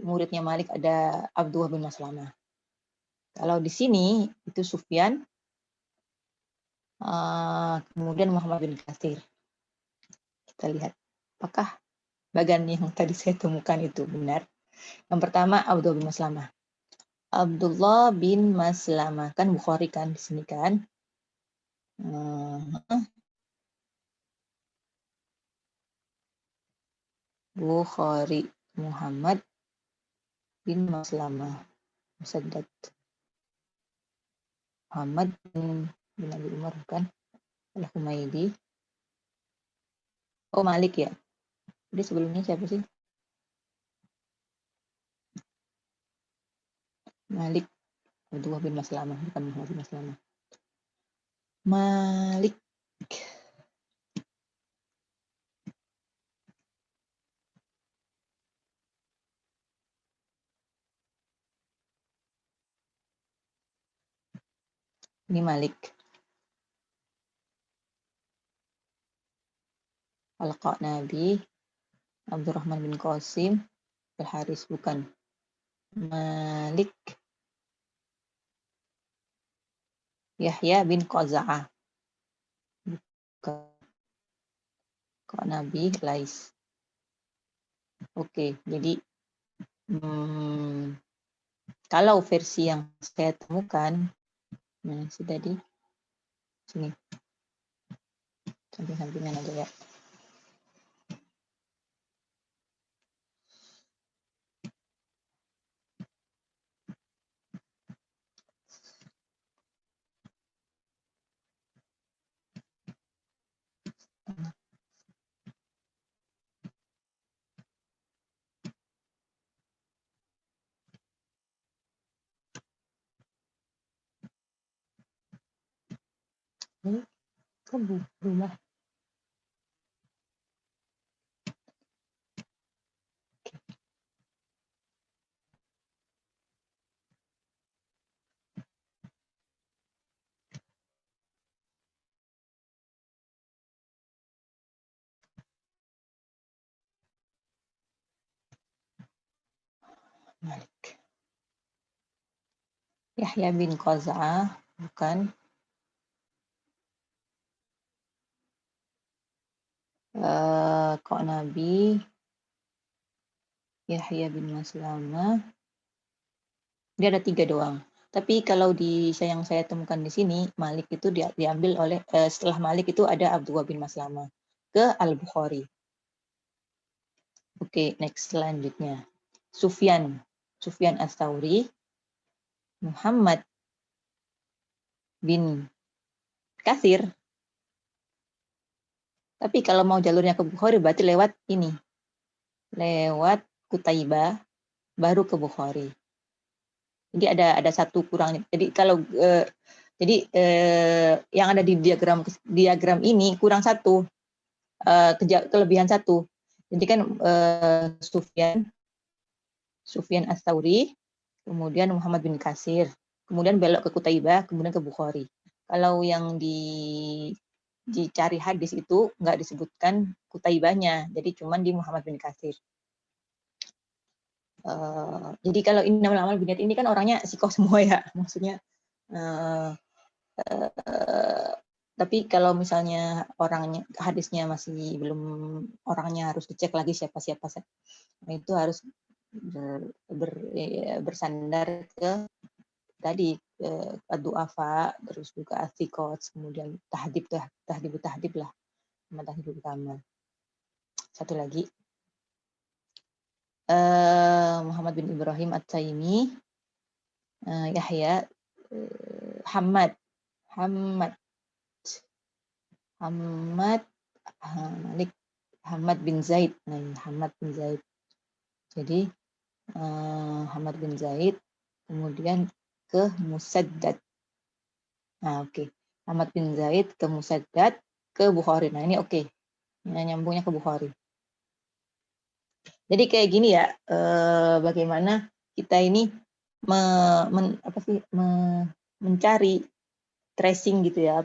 S1: muridnya Malik ada Abdullah bin Maslamah. Kalau di sini itu Sufyan, kemudian Muhammad bin Katsir. Kita lihat apakah bagan yang tadi saya temukan itu benar. Yang pertama Abdullah bin Maslamah. Abdullah bin Maslamah, kan Bukhari kan di sini kan. Bukhari Muhammad bin Maslamah Musaddad Muhammad bin Abi Umar kan Al-Humaidi. Oh, Malik ya. Jadi sebelumnya siapa sih? Malik Abdullah bin Maslamah, bukan Muhammad bin Maslamah. Malik Ini Malik. Al-Qa Nabi, Abdurrahman bin Qasim, Al-Haris bukan. Malik, Yahya bin Qaza'ah. Bukan. Qa Nabi, Lais. Oke, jadi kalau versi yang saya temukan, nah sudah di sini. Samping-sampingan aja ya. Ini kok berubah? Malik. Yahya bin Qaza'ah, bukan. Qa Nabi, Yahya bin Maslamah. Dia ada 3 doang. Tapi kalau yang saya temukan di sini, Malik itu diambil oleh, setelah Malik itu ada Abdullah bin Maslamah ke Al-Bukhari. Oke, next selanjutnya. Sufyan Ats-Tsauri, Muhammad bin Katsir. Tapi kalau mau jalurnya ke Bukhari berarti lewat ini. Lewat Qutaibah baru ke Bukhari. Jadi ada satu kurang. Jadi kalau yang ada di diagram ini kurang satu, kelebihan satu. Jadi kan Sufyan Ats-Tsauri, kemudian Muhammad bin Katsir, kemudian belok ke Qutaibah, kemudian ke Bukhari. Kalau yang dicari hadis itu nggak disebutkan Qutaibahnya, jadi cuman di Muhammad bin Katsir. Jadi kalau innamal a'malu binniyat ini kan orangnya sikoh semua ya, maksudnya. Tapi kalau misalnya orangnya hadisnya masih belum, orangnya harus dicek lagi siapa, nah itu harus bersandar ke tadi ad-du'afa, terus juga as-siqat, kemudian tahdib lah, sama tahdib utama. Satu lagi. Muhammad bin Ibrahim At-Taimi, Yahya, Malik, Hamad bin Zaid. Jadi Hamad bin Zaid, kemudian ke Musaddad. Nah, oke. Hamad bin Zaid ke Musaddad ke Bukhari. Nah, ini oke. Ini nyambungnya ke Bukhari. Jadi kayak gini ya, bagaimana kita ini mencari tracing gitu ya,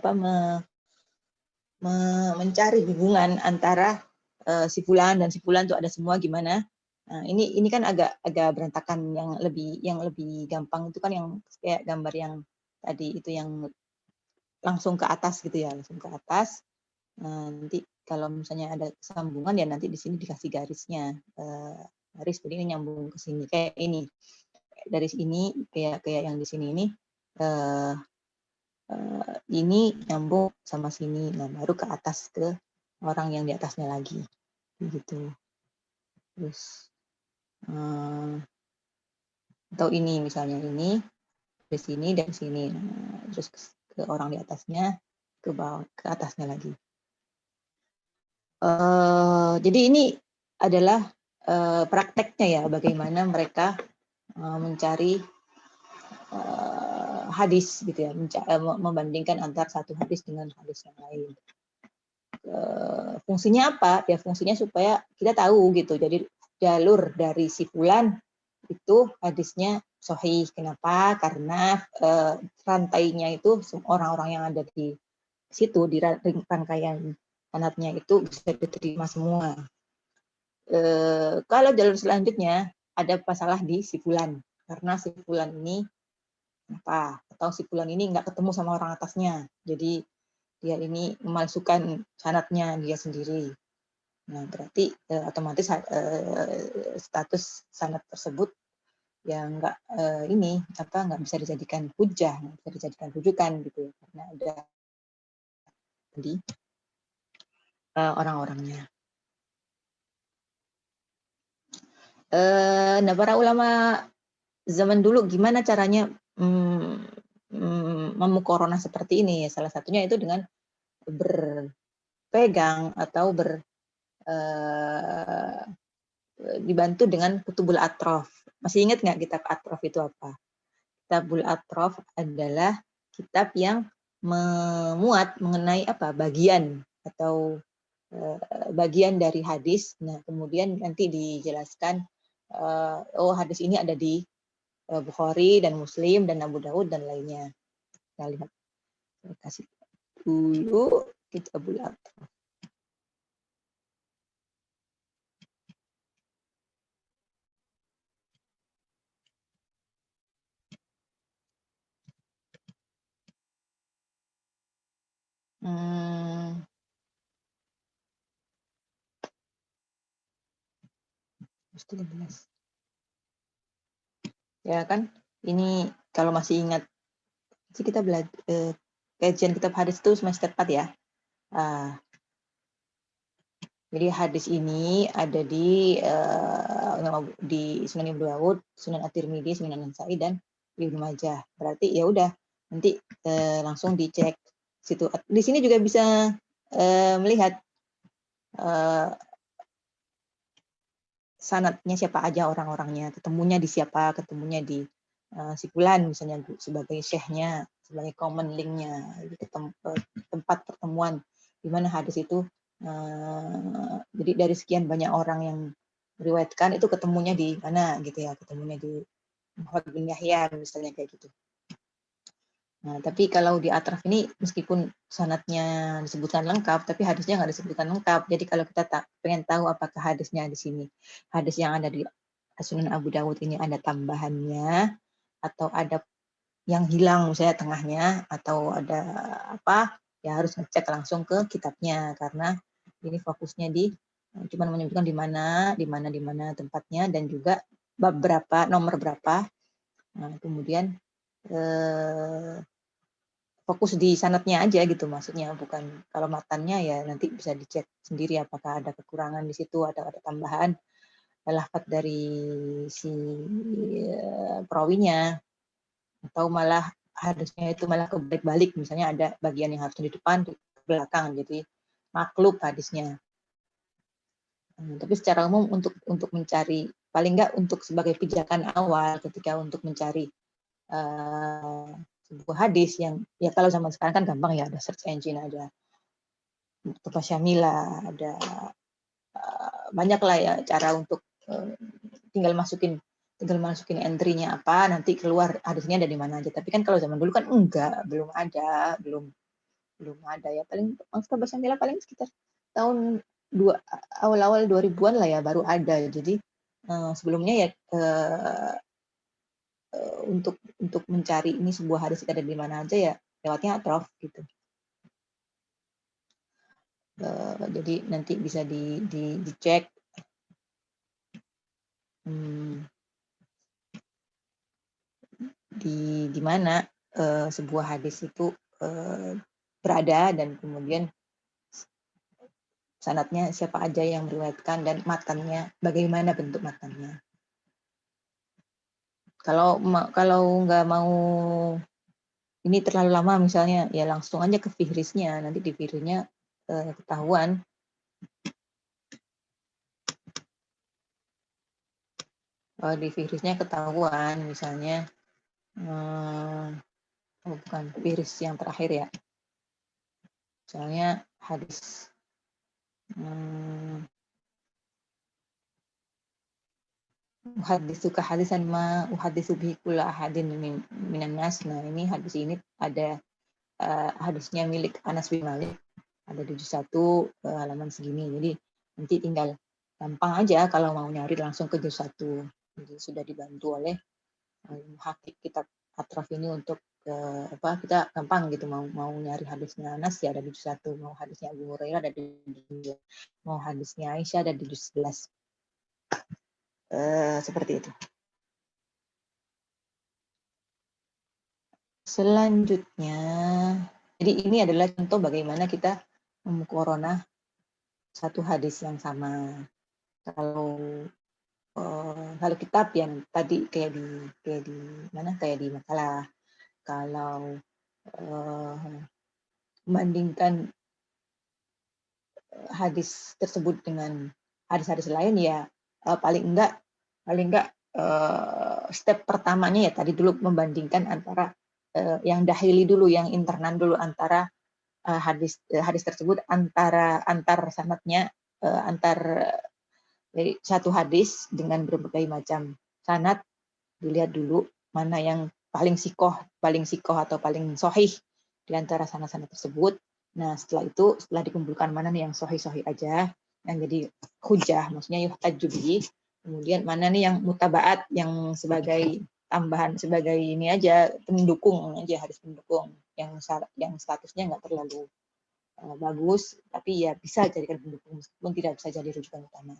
S1: mencari hubungan antara si fulan dan si fulan tuh ada semua gimana. Nah, ini kan agak berantakan. Yang lebih gampang itu kan yang kayak gambar yang tadi itu, yang langsung ke atas gitu ya, langsung ke atas. Nanti kalau misalnya ada sambungan ya nanti di sini dikasih garisnya, garis, jadi ini nyambung ke sini kayak ini, dari sini kayak yang di sini ini nyambung sama sini, nah baru ke atas ke orang yang di atasnya lagi gitu. Terus atau ini misalnya ini dari sini, nah, terus ke orang di atasnya, ke bawah, ke atasnya lagi. Jadi ini adalah prakteknya ya, bagaimana mereka mencari hadis gitu ya, membandingkan antara satu hadis dengan hadis yang lain. Fungsinya apa? Ya fungsinya supaya kita tahu gitu. Jadi jalur dari si fulan itu hadisnya sahih. Kenapa? Karena rantainya itu orang-orang yang ada di situ, di rangkaian sanadnya itu bisa diterima semua. Kalau jalur selanjutnya ada masalah di si fulan, karena si fulan ini apa? Atau si fulan ini nggak ketemu sama orang atasnya, jadi dia ini memalsukan sanadnya dia sendiri. Nah, berarti otomatis status sanad tersebut ya nggak bisa dijadikan hujah, nggak bisa dijadikan rujukan gitu ya, karena ada di orang-orangnya. Nah, para ulama zaman dulu gimana caranya memukorona seperti ini? Salah satunya itu dengan berpegang atau dibantu dengan kutubul atrof. Masih ingat nggak kitab atrof itu apa? Kitabul atrof adalah kitab yang memuat mengenai apa? Bagian atau bagian dari hadis. Nah, kemudian nanti dijelaskan oh hadis ini ada di Bukhari dan Muslim dan Abu Daud dan lainnya. Kita lihat. Saya kasih dulu Kitabul Atrof. Ya kan, ini kalau masih ingat, sih kita belajar kajian kitab hadis itu semester 4 ya. Jadi hadis ini ada di Sunan Ibnu Dawud, Sunan At-Tirmidzi, Sunan An-Nasa'i dan Ibnu Majah. Berarti ya udah nanti langsung dicek situ. Di sini juga bisa melihat sanadnya siapa aja orang-orangnya, ketemunya di siapa, ketemunya di si fulan misalnya sebagai syekhnya, sebagai common link-nya, tempat pertemuan di mana hadis itu jadi dari sekian banyak orang yang meriwayatkan itu ketemunya di mana gitu ya, ketemunya di Muhammad bin Yahya misalnya kayak gitu. Nah, tapi kalau di atraf ini meskipun sanadnya disebutkan lengkap, tapi hadisnya nggak disebutkan lengkap. Jadi kalau kita pengen tahu apakah hadisnya di sini, hadis yang ada di Sunan Abu Dawud ini ada tambahannya, atau ada yang hilang misalnya tengahnya, atau ada apa, ya harus ngecek langsung ke kitabnya, karena ini fokusnya di cuma menyebutkan di mana tempatnya, dan juga bab berapa, nomor berapa. Nah, kemudian fokus di sanadnya aja gitu maksudnya, bukan kalau matannya ya nanti bisa dicek sendiri apakah ada kekurangan di situ, ada tambahan lafaz dari si perawinya, atau malah hadisnya itu malah kebalik-balik, misalnya ada bagian yang harusnya di depan di belakang, jadi maklub hadisnya. Tapi secara umum untuk mencari, paling nggak untuk sebagai pijakan awal ketika untuk mencari sebuah hadis yang ya kalau zaman sekarang kan gampang ya, ada search engine, ada Mustafa Syamila, ada banyak lah ya cara untuk tinggal masukin entry-nya apa, nanti keluar hadisnya ada di mana aja. Tapi kan kalau zaman dulu kan enggak, belum ada ya, paling Mustafa Syamila paling sekitar tahun awal-awal 2000-an lah ya baru ada. Jadi sebelumnya ya untuk mencari ini sebuah hadis ada di mana aja ya lewatnya atrof gitu. Jadi nanti bisa dicek di mana sebuah hadis itu berada, dan kemudian sanadnya siapa aja yang meriwayatkan, dan matannya bagaimana bentuk matannya. Kalau nggak mau ini terlalu lama misalnya, ya langsung aja ke fihrisnya, nanti di fihrisnya ketahuan. Di fihrisnya ketahuan, misalnya bukan fihris yang terakhir ya, misalnya hadis Uhaditsuka hadisan ma uhaditsu bihi kulla ahadin minan nas. Nah, ini hadis ini ada hadisnya milik Anas bin Malik, ada di juz 1 halaman segini. Jadi nanti tinggal gampang aja kalau mau nyari langsung ke juz 1. Jadi sudah dibantu oleh hakik kitab Atraf ini untuk kita gampang gitu mau nyari hadisnya Anas ya ada di juz 1, mau hadisnya Abu Hurairah ada di juz 2, mau hadisnya Aisyah ada di juz 11. Seperti itu. Selanjutnya, jadi ini adalah contoh bagaimana kita memkorona satu hadis yang sama. Kalau kitab yang tadi kayak di makalah. Kalau membandingkan hadis tersebut dengan hadis-hadis lain ya paling enggak step pertamanya ya tadi dulu membandingkan antara yang dahili dulu, yang internal dulu antara hadis tersebut antar sanadnya dari satu hadis dengan berbagai macam sanad, dilihat dulu mana yang paling sikoh atau paling sohih di antara sanad-sanad tersebut. Nah, setelah dikumpulkan mana nih yang sohih aja, yang jadi hujah, maksudnya yuhtaju bihi. Kemudian mana nih yang mutabaat, yang sebagai tambahan, sebagai ini aja, pendukung aja, hadis pendukung, yang statusnya nggak terlalu bagus, tapi ya bisa jadikan pendukung, meskipun tidak bisa jadi rujukan utama.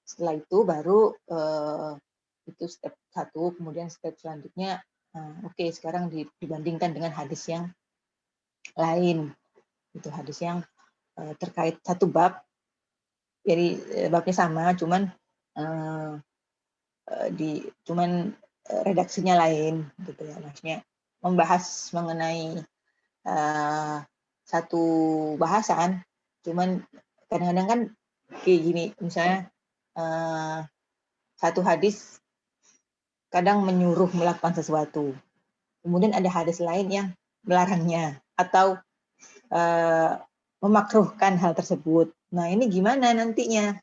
S1: Setelah itu baru itu step 1, kemudian step selanjutnya, oke, sekarang dibandingkan dengan hadis yang lain. Itu hadis yang terkait satu bab, jadi babnya sama, cuman redaksinya lain, gitu ya. Maksudnya membahas mengenai satu bahasan, cuman kadang-kadang kan kayak gini, misalnya satu hadis kadang menyuruh melakukan sesuatu, kemudian ada hadis lain yang melarangnya atau memakruhkan hal tersebut. Nah, ini gimana nantinya?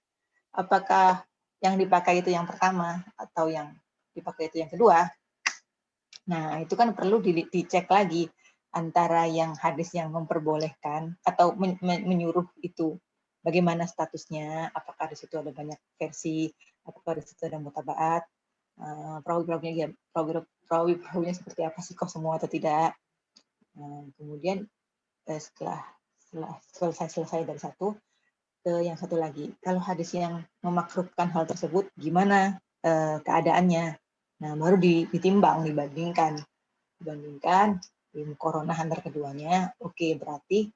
S1: Apakah yang dipakai itu yang pertama atau yang dipakai itu yang kedua? Nah, itu kan perlu dicek lagi antara yang hadis yang memperbolehkan atau menyuruh itu bagaimana statusnya, apakah di situ ada banyak versi, apakah di situ ada mutabaat, perawi-perawinya seperti apa sih, kok semua atau tidak. Kemudian setelah selesai dari satu, ke yang satu lagi. Kalau hadis yang memakruhkan hal tersebut, gimana keadaannya? Nah, baru ditimbang, dibandingkan di muqaronah antar keduanya. Oke, berarti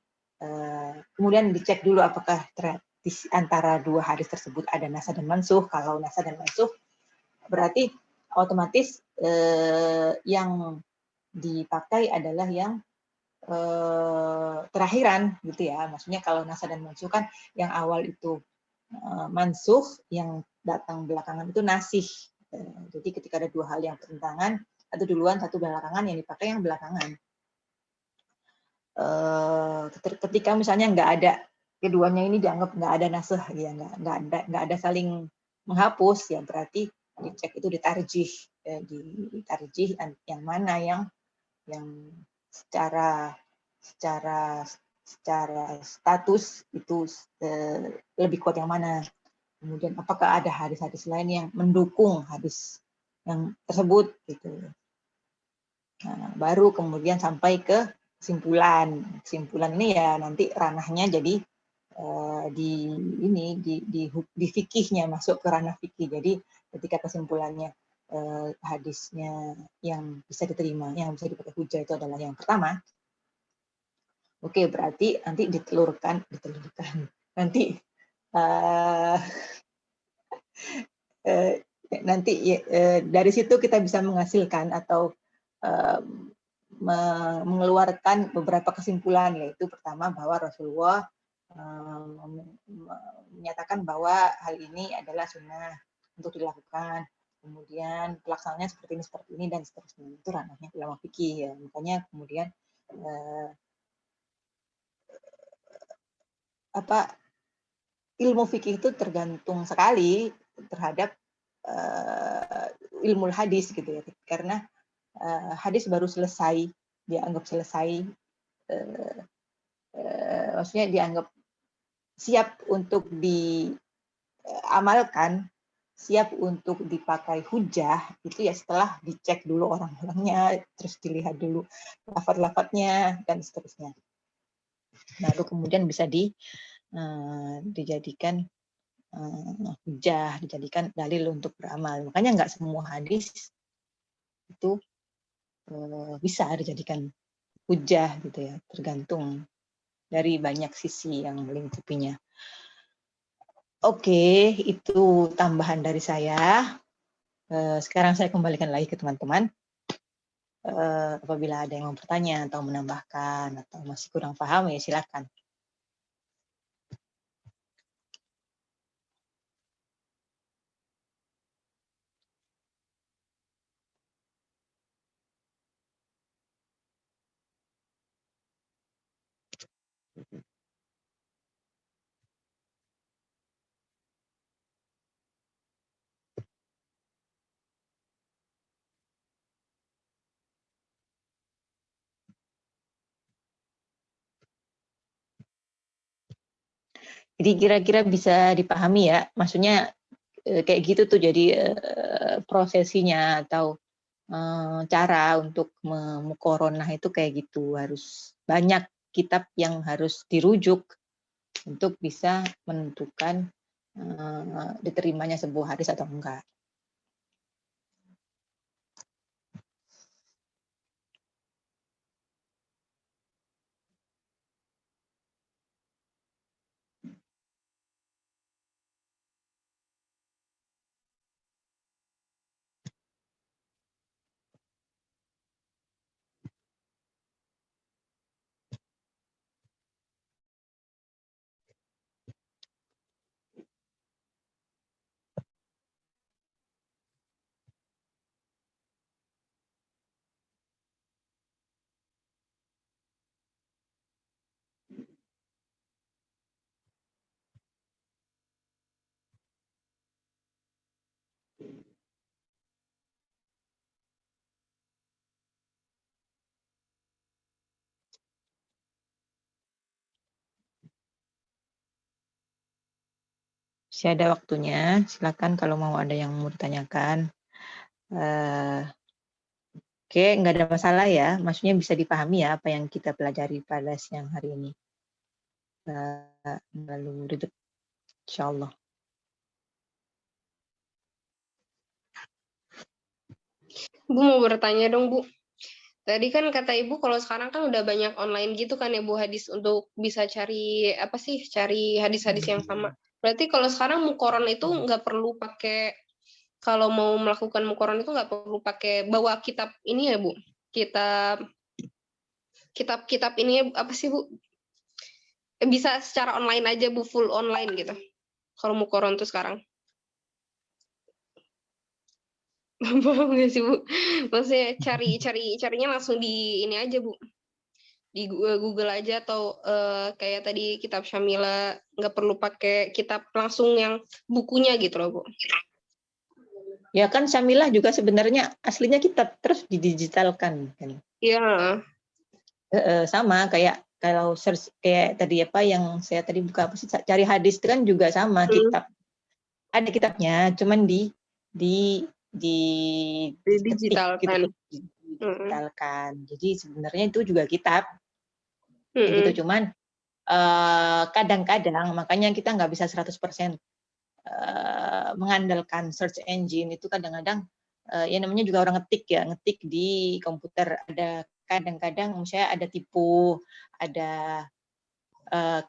S1: kemudian dicek dulu apakah di antara dua hadis tersebut ada nasakh dan mansukh. Kalau nasakh dan mansukh, berarti otomatis yang dipakai adalah yang terakhiran, gitu ya. Maksudnya kalau nasakh dan mansukh kan yang awal itu mansukh, yang datang belakangan itu nasih. Jadi ketika ada dua hal yang bertentangan, satu duluan, satu belakangan, yang dipakai yang belakangan. Ketika misalnya nggak ada, keduanya ini dianggap nggak ada nasakh, ya nggak ada saling menghapus, ya berarti dicek itu ditarjih yang mana yang secara status itu lebih kuat yang mana. Kemudian apakah ada hadis-hadis lain yang mendukung hadis yang tersebut gitu. Nah, baru kemudian sampai ke kesimpulan. Kesimpulan ini ya nanti ranahnya jadi di fikihnya, masuk ke ranah fikih. Jadi ketika kesimpulannya hadisnya yang bisa diterima, yang bisa dipakai hujah itu adalah yang pertama. Oke, berarti nanti ditelurkan. Nanti nanti dari situ kita bisa menghasilkan atau mengeluarkan beberapa kesimpulan, yaitu pertama bahwa Rasulullah menyatakan bahwa hal ini adalah sunnah untuk dilakukan, kemudian pelaksanaannya seperti ini dan seterusnya. Itu ranahnya ulama fikih ya. Makanya kemudian ilmu fikih itu tergantung sekali terhadap ilmu hadis gitu ya, karena hadis baru selesai, dianggap selesai, maksudnya dianggap siap untuk diamalkan, siap untuk dipakai hujah itu ya setelah dicek dulu orang-orangnya, terus dilihat dulu lafaz-lafaznya dan seterusnya. Baru kemudian bisa dijadikan hujah, dijadikan dalil untuk beramal. Makanya nggak semua hadis itu bisa dijadikan hujah gitu ya, tergantung dari banyak sisi yang melingkupinya. Oke, itu tambahan dari saya. Sekarang saya kembalikan lagi ke teman-teman. Apabila ada yang mau bertanya atau menambahkan atau masih kurang paham ya silakan. Jadi kira-kira bisa dipahami ya, maksudnya kayak gitu tuh jadi prosesinya atau cara untuk memukoronah itu kayak gitu, harus banyak kitab yang harus dirujuk untuk bisa menentukan diterimanya sebuah hadis atau enggak. Masih ada waktunya, silakan kalau mau ada yang mau ditanyakan. Oke, nggak ada masalah ya, maksudnya bisa dipahami ya apa yang kita pelajari pada siang hari ini. Lalu ridho, insya Allah.
S5: Bu mau bertanya dong Bu. Tadi kan kata Ibu kalau sekarang kan udah banyak online gitu kan ya Bu hadis untuk bisa cari apa sih cari hadis-hadis yang sama. Berarti kalau sekarang mukoron itu nggak perlu pakai kalau mau melakukan mukoron itu nggak perlu pakai bawa kitab ini ya Bu. Kitab ini apa sih Bu? Bisa secara online aja Bu, full online gitu. Kalau mukoron tuh sekarang. Paham nggak sih Bu? Maksudnya carinya langsung di ini aja Bu. Di Google aja atau kayak tadi kitab Syamila nggak perlu pakai kitab langsung yang bukunya gitu loh Bu.
S1: Ya kan Syamilah juga sebenarnya aslinya kitab terus didigitalkan kan.
S5: Iya.
S1: Sama kayak kalau search kayak tadi apa yang saya tadi buka apa sih cari hadis itu kan juga sama kitab. Ada kitabnya cuman
S5: digitalkan.
S1: Gitu, digitalkan. Jadi sebenarnya itu juga kitab. Gitu cuman kadang-kadang makanya kita nggak bisa 100% mengandalkan search engine itu kadang-kadang ya namanya juga orang ngetik di komputer ada kadang-kadang misalnya ada tipu, ada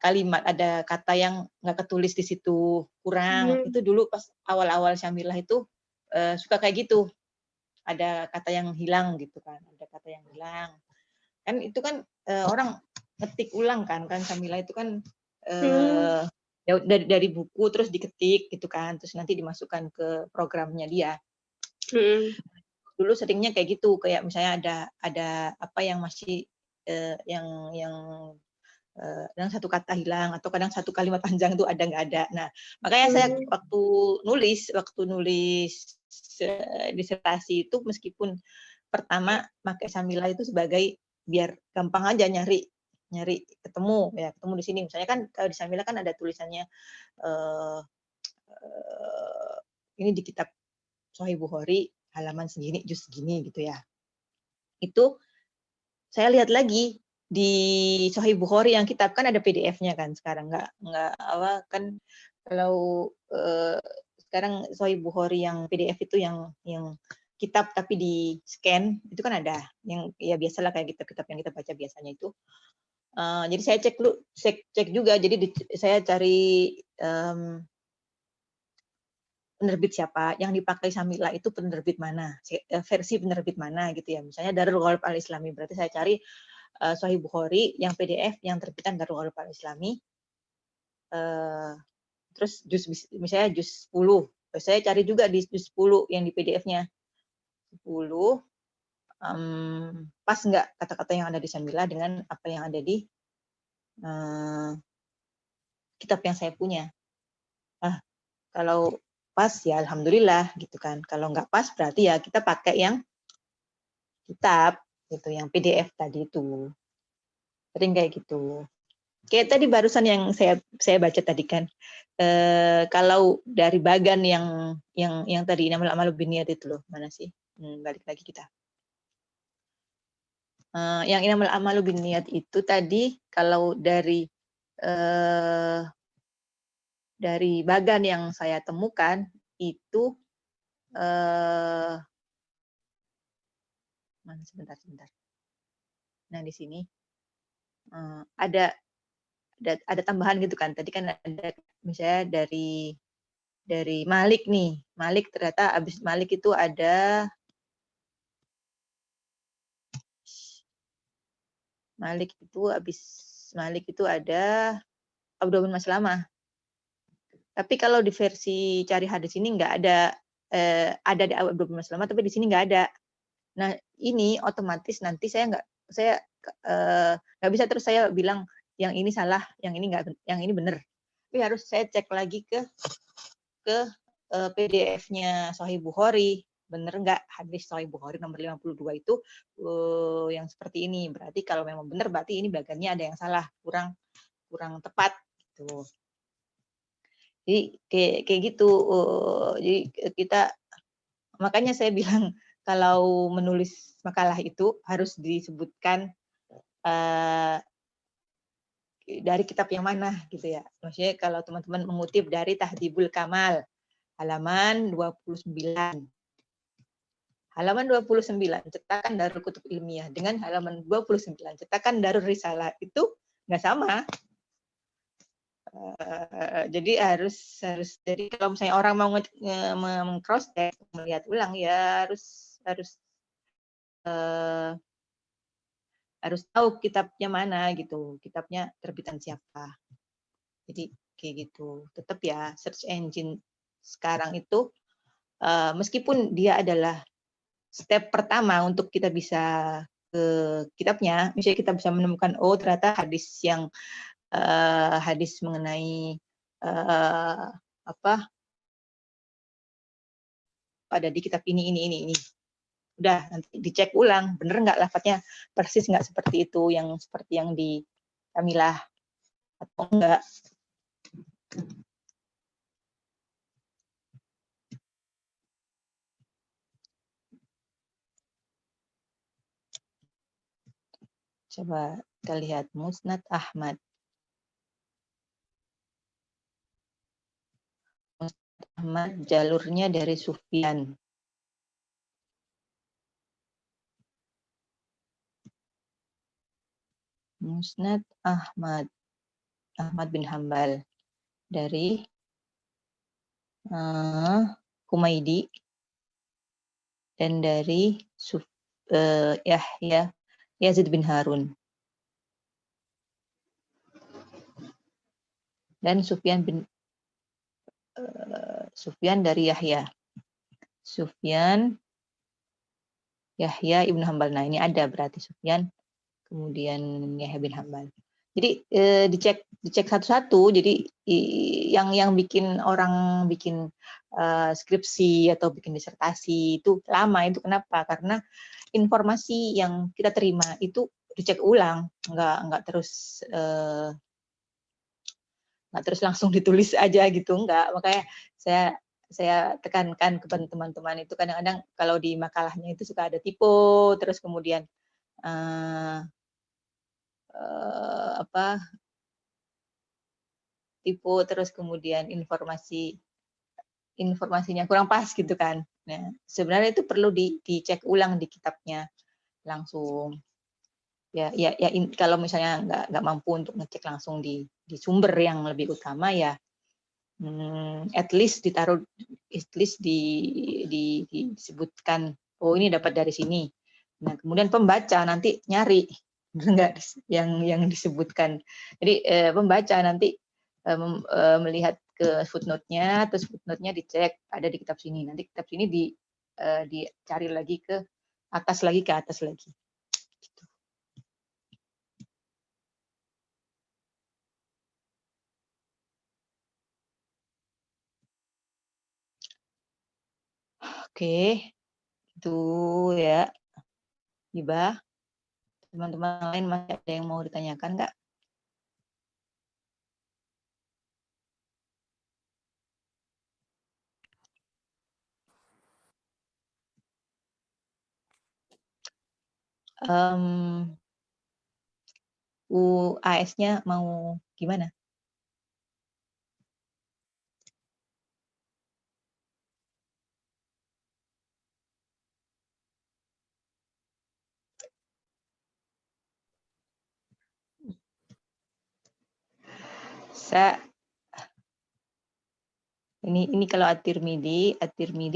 S1: kalimat, ada kata yang nggak ketulis di situ kurang. Itu dulu pas awal-awal Syamilah itu suka kayak gitu. Ada kata yang hilang gitu kan, ada kata yang hilang. Kan itu kan orang ngetik ulang kan Syamilah itu kan dari buku terus diketik gitu kan, terus nanti dimasukkan ke programnya dia. Dulu seringnya kayak gitu, kayak misalnya ada apa yang masih yang satu kata hilang atau kadang satu kalimat panjang itu ada nggak ada. Nah makanya saya waktu nulis disertasi itu meskipun pertama pakai Samila itu sebagai biar gampang aja nyari ketemu di sini. Misalnya kan kalau di Samila kan ada tulisannya ini di kitab Sahih Bukhari halaman segini, juz segini gitu ya. Itu saya lihat lagi di Sahih Bukhari yang kitab kan ada PDF-nya kan sekarang nggak apa kan kalau sekarang Sahih Bukhari yang PDF itu yang kitab tapi di scan itu kan ada yang ya biasalah kayak kitab-kitab yang kita baca biasanya itu. Jadi saya cek juga. Jadi saya cari penerbit siapa yang dipakai Samila itu penerbit mana, versi penerbit mana gitu ya. Misalnya Darul Ghalib Al-Islami, berarti saya cari Sahih Bukhari yang PDF yang terbitan Darul Ghalib Al-Islami. Terus misalnya juz 10. Saya cari juga di juz 10 yang di PDF-nya. 10 pas nggak kata-kata yang ada di Samila dengan apa yang ada di kitab yang saya punya. Kalau pas ya alhamdulillah gitu kan. Kalau nggak pas berarti ya kita pakai yang kitab gitu, yang PDF tadi itu. Sering kayak gitu. Kayak tadi barusan yang saya baca tadi kan. Kalau dari bagan yang tadi Innamal A'malu Binniyat itu loh, mana sih? Balik lagi kita. Yang Innamal A'malu Binniyat itu tadi kalau dari bagan yang saya temukan itu mana sebentar. Nah di sini ada tambahan gitu kan. Tadi kan ada misalnya dari Malik nih. Malik ternyata abis Malik itu ada Malik itu ada Abdullah bin Maslamah. Tapi kalau di versi cari hadis ini nggak ada di Abdullah bin Maslamah, tapi di sini nggak ada. Nah ini otomatis nanti saya nggak bisa terus saya bilang yang ini salah, yang ini nggak, yang ini benar. Tapi harus saya cek lagi ke PDF-nya Sahih Bukhari. Bener nggak hadis Sahih Bukhari nomor 52 itu yang seperti ini. Berarti kalau memang benar berarti ini bagannya ada yang salah, kurang tepat gitu. Jadi kayak gitu. Jadi kita makanya saya bilang kalau menulis makalah itu harus disebutkan dari kitab yang mana gitu ya. Maksudnya kalau teman-teman mengutip dari Tahdhibul Kamal halaman 29. Halaman 29 cetakan Darul Kutub Ilmiah dengan halaman 29 cetakan Darul Risalah itu nggak sama. Jadi harus jadi kalau misalnya orang mau meng-cross check melihat ulang ya harus tahu kitabnya mana gitu, kitabnya terbitan siapa. Jadi kayak gitu. Tetap ya search engine sekarang itu meskipun dia adalah step pertama untuk kita bisa ke kitabnya, misalnya kita bisa menemukan ternyata hadis mengenai ada di kitab ini. Udah nanti dicek ulang, bener nggak lafadznya persis nggak seperti itu, yang seperti yang di Kamilah atau enggak. Coba kita lihat Musnad Ahmad. Ahmad jalurnya dari Sufyan. Musnad Ahmad bin Hambal dari Humaidi dan dari Yazid bin Harun dan Sufyan dari Yahya. Sufyan Yahya ibn Hambal. Nah ini ada berarti Sufyan kemudian Yahya bin Hambal. Jadi dicek dicek satu-satu. Jadi yang bikin orang bikin skripsi atau bikin disertasi itu lama, itu kenapa? Karena informasi yang kita terima itu dicek ulang, nggak terus langsung ditulis aja gitu, enggak. Makanya saya tekankan kepada teman-teman itu kadang-kadang kalau di makalahnya itu suka ada typo, terus kemudian typo, terus kemudian informasinya kurang pas gitu kan. Nah, sebenarnya itu perlu dicek ulang di kitabnya langsung. Ya, kalau misalnya nggak mampu untuk ngecek langsung di sumber yang lebih utama ya, at least disebutkan, oh ini dapat dari sini. Nah, kemudian pembaca nanti nyari enggak yang disebutkan. Jadi pembaca nanti melihat ke footnote-nya, terus footnote-nya dicek ada di kitab sini. Nanti kitab sini dicari lagi ke atas lagi. Gitu. Oke, itu ya, Iba. Teman-teman lain masih ada yang mau ditanyakan nggak? UAS-nya mau gimana? Ini kalau At-Tirmidzi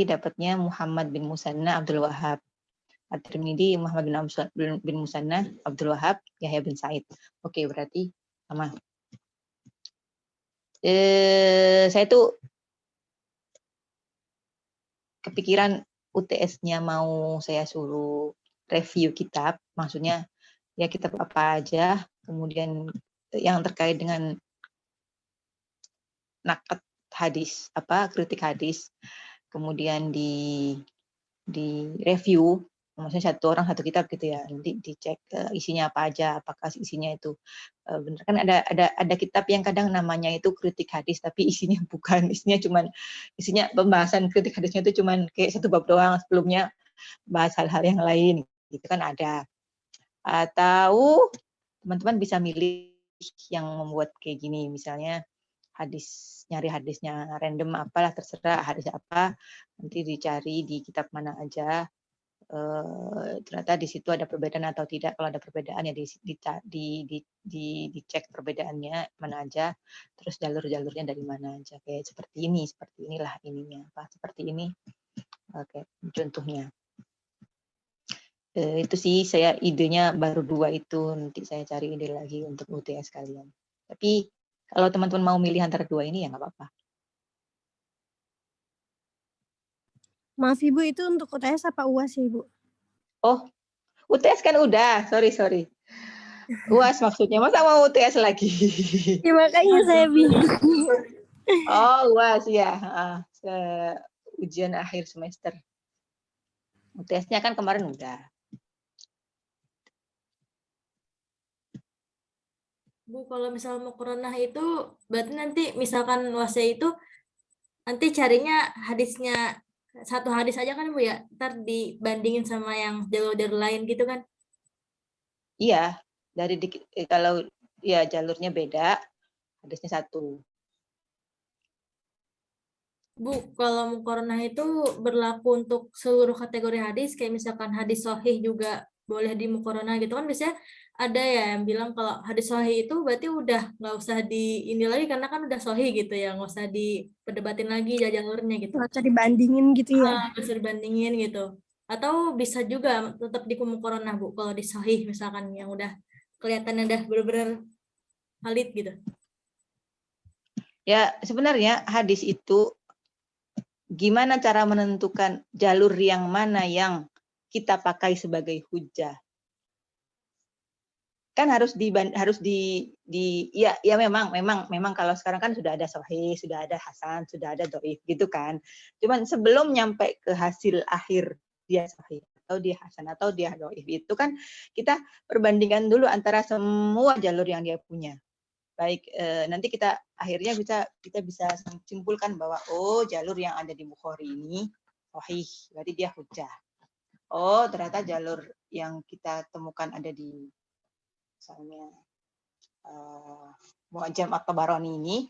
S1: dapatnya Muhammad bin Musanna Abdul Wahab. At-Tirmidzi Muhammad bin Musanna Abdul Wahab Yahya bin Said. Oke, berarti sama. Saya tuh kepikiran UTS-nya mau saya suruh review kitab, maksudnya ya kitab apa aja, kemudian yang terkait dengan nakat hadis, kritik hadis, kemudian di review, maksudnya satu orang satu kitab gitu ya, nanti dicek isinya apa aja, apakah isinya itu benar. Kan ada kitab yang kadang namanya itu kritik hadis tapi isinya bukan, isinya pembahasan kritik hadisnya itu cuman kayak satu bab doang, sebelumnya bahas hal-hal yang lain gitu kan ada. Atau teman-teman bisa milih yang membuat kayak gini, misalnya nyari hadisnya random, apalah terserah hadis apa, nanti dicari di kitab mana aja, ternyata di situ ada perbedaan atau tidak. Kalau ada perbedaan ya dicek perbedaannya mana aja, terus jalur-jalurnya dari mana aja, kayak seperti inilah ininya seperti ini. Oke, contohnya itu sih, saya idenya baru 2 itu, nanti saya cari ide lagi untuk UTS kalian. Tapi kalau teman-teman mau milih antara 2 ini ya nggak apa-apa.
S6: Maaf Ibu, itu untuk UTS apa UAS ya Ibu?
S1: Oh, UTS kan udah, sorry. UAS maksudnya, masa mau UTS lagi?
S6: Ya makanya saya bingung.
S1: Oh, UAS ya, ujian akhir semester. UTS-nya kan kemarin udah.
S3: Bu, kalau misal mau corona itu, berarti nanti misalkan UASnya itu, nanti carinya hadisnya, satu hadis aja kan Bu ya, ntar dibandingin sama yang jalur-jalur lain gitu kan?
S1: Iya, kalau ya jalurnya beda, hadisnya satu.
S3: Bu, kalau mau corona itu berlaku untuk seluruh kategori hadis, kayak misalkan hadis sahih juga boleh di mukorona gitu kan, biasanya ada ya yang bilang kalau hadis sahih itu berarti udah nggak usah ini lagi karena kan udah sahih gitu ya, nggak usah diperdebatin lagi jalurnya gitu.
S6: Nggak usah dibandingin gitu ya?
S3: Nggak usah dibandingin gitu. Atau bisa juga tetap di mukorona Bu, kalau di sahih misalkan yang udah kelihatannya udah benar-benar valid gitu.
S1: Ya, sebenarnya hadis itu gimana cara menentukan jalur yang mana yang kita pakai sebagai hujah? kan harus ya memang kalau sekarang kan sudah ada sahih, sudah ada hasan, sudah ada dhaif gitu kan. Cuman sebelum nyampe ke hasil akhir dia sahih atau dia hasan atau dia dhaif itu kan kita perbandingan dulu antara semua jalur yang dia punya. Baik, nanti kita akhirnya kita bisa simpulkan bahwa oh jalur yang ada di Bukhari ini sahih, berarti dia hujjah. Oh, ternyata jalur yang kita temukan ada di misalnya Mu'jam at-Tabarani ini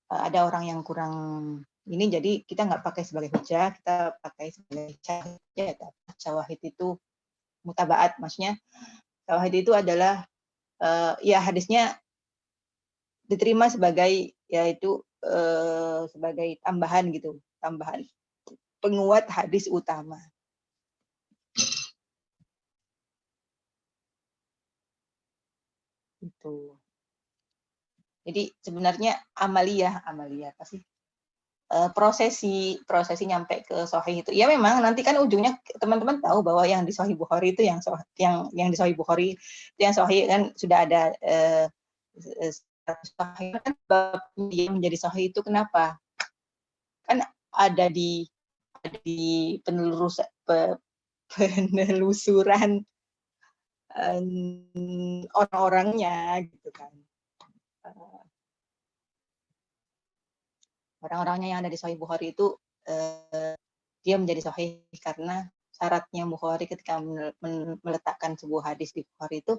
S1: ada orang yang kurang ini, jadi kita nggak pakai sebagai hujjah, kita pakai sebagai syahid. Syawahid itu mutabaat, maksudnya syawahid itu adalah ya hadisnya diterima sebagai yaitu sebagai tambahan gitu, tambahan penguat hadis utama. Itu. Jadi sebenarnya amaliyah pasti prosesi nyampe ke sahih itu. Ya memang nanti kan ujungnya teman-teman tahu bahwa yang di Sahih Bukhari itu yang di Sahih Bukhari itu yang sahih kan sudah ada sahih kan dia menjadi sahih itu kenapa? Kan ada di penelusuran orang-orangnya gitu kan. Orang-orangnya yang ada di Sahih Bukhari itu dia menjadi sahih karena syaratnya Bukhari ketika meletakkan sebuah hadis di Bukhari itu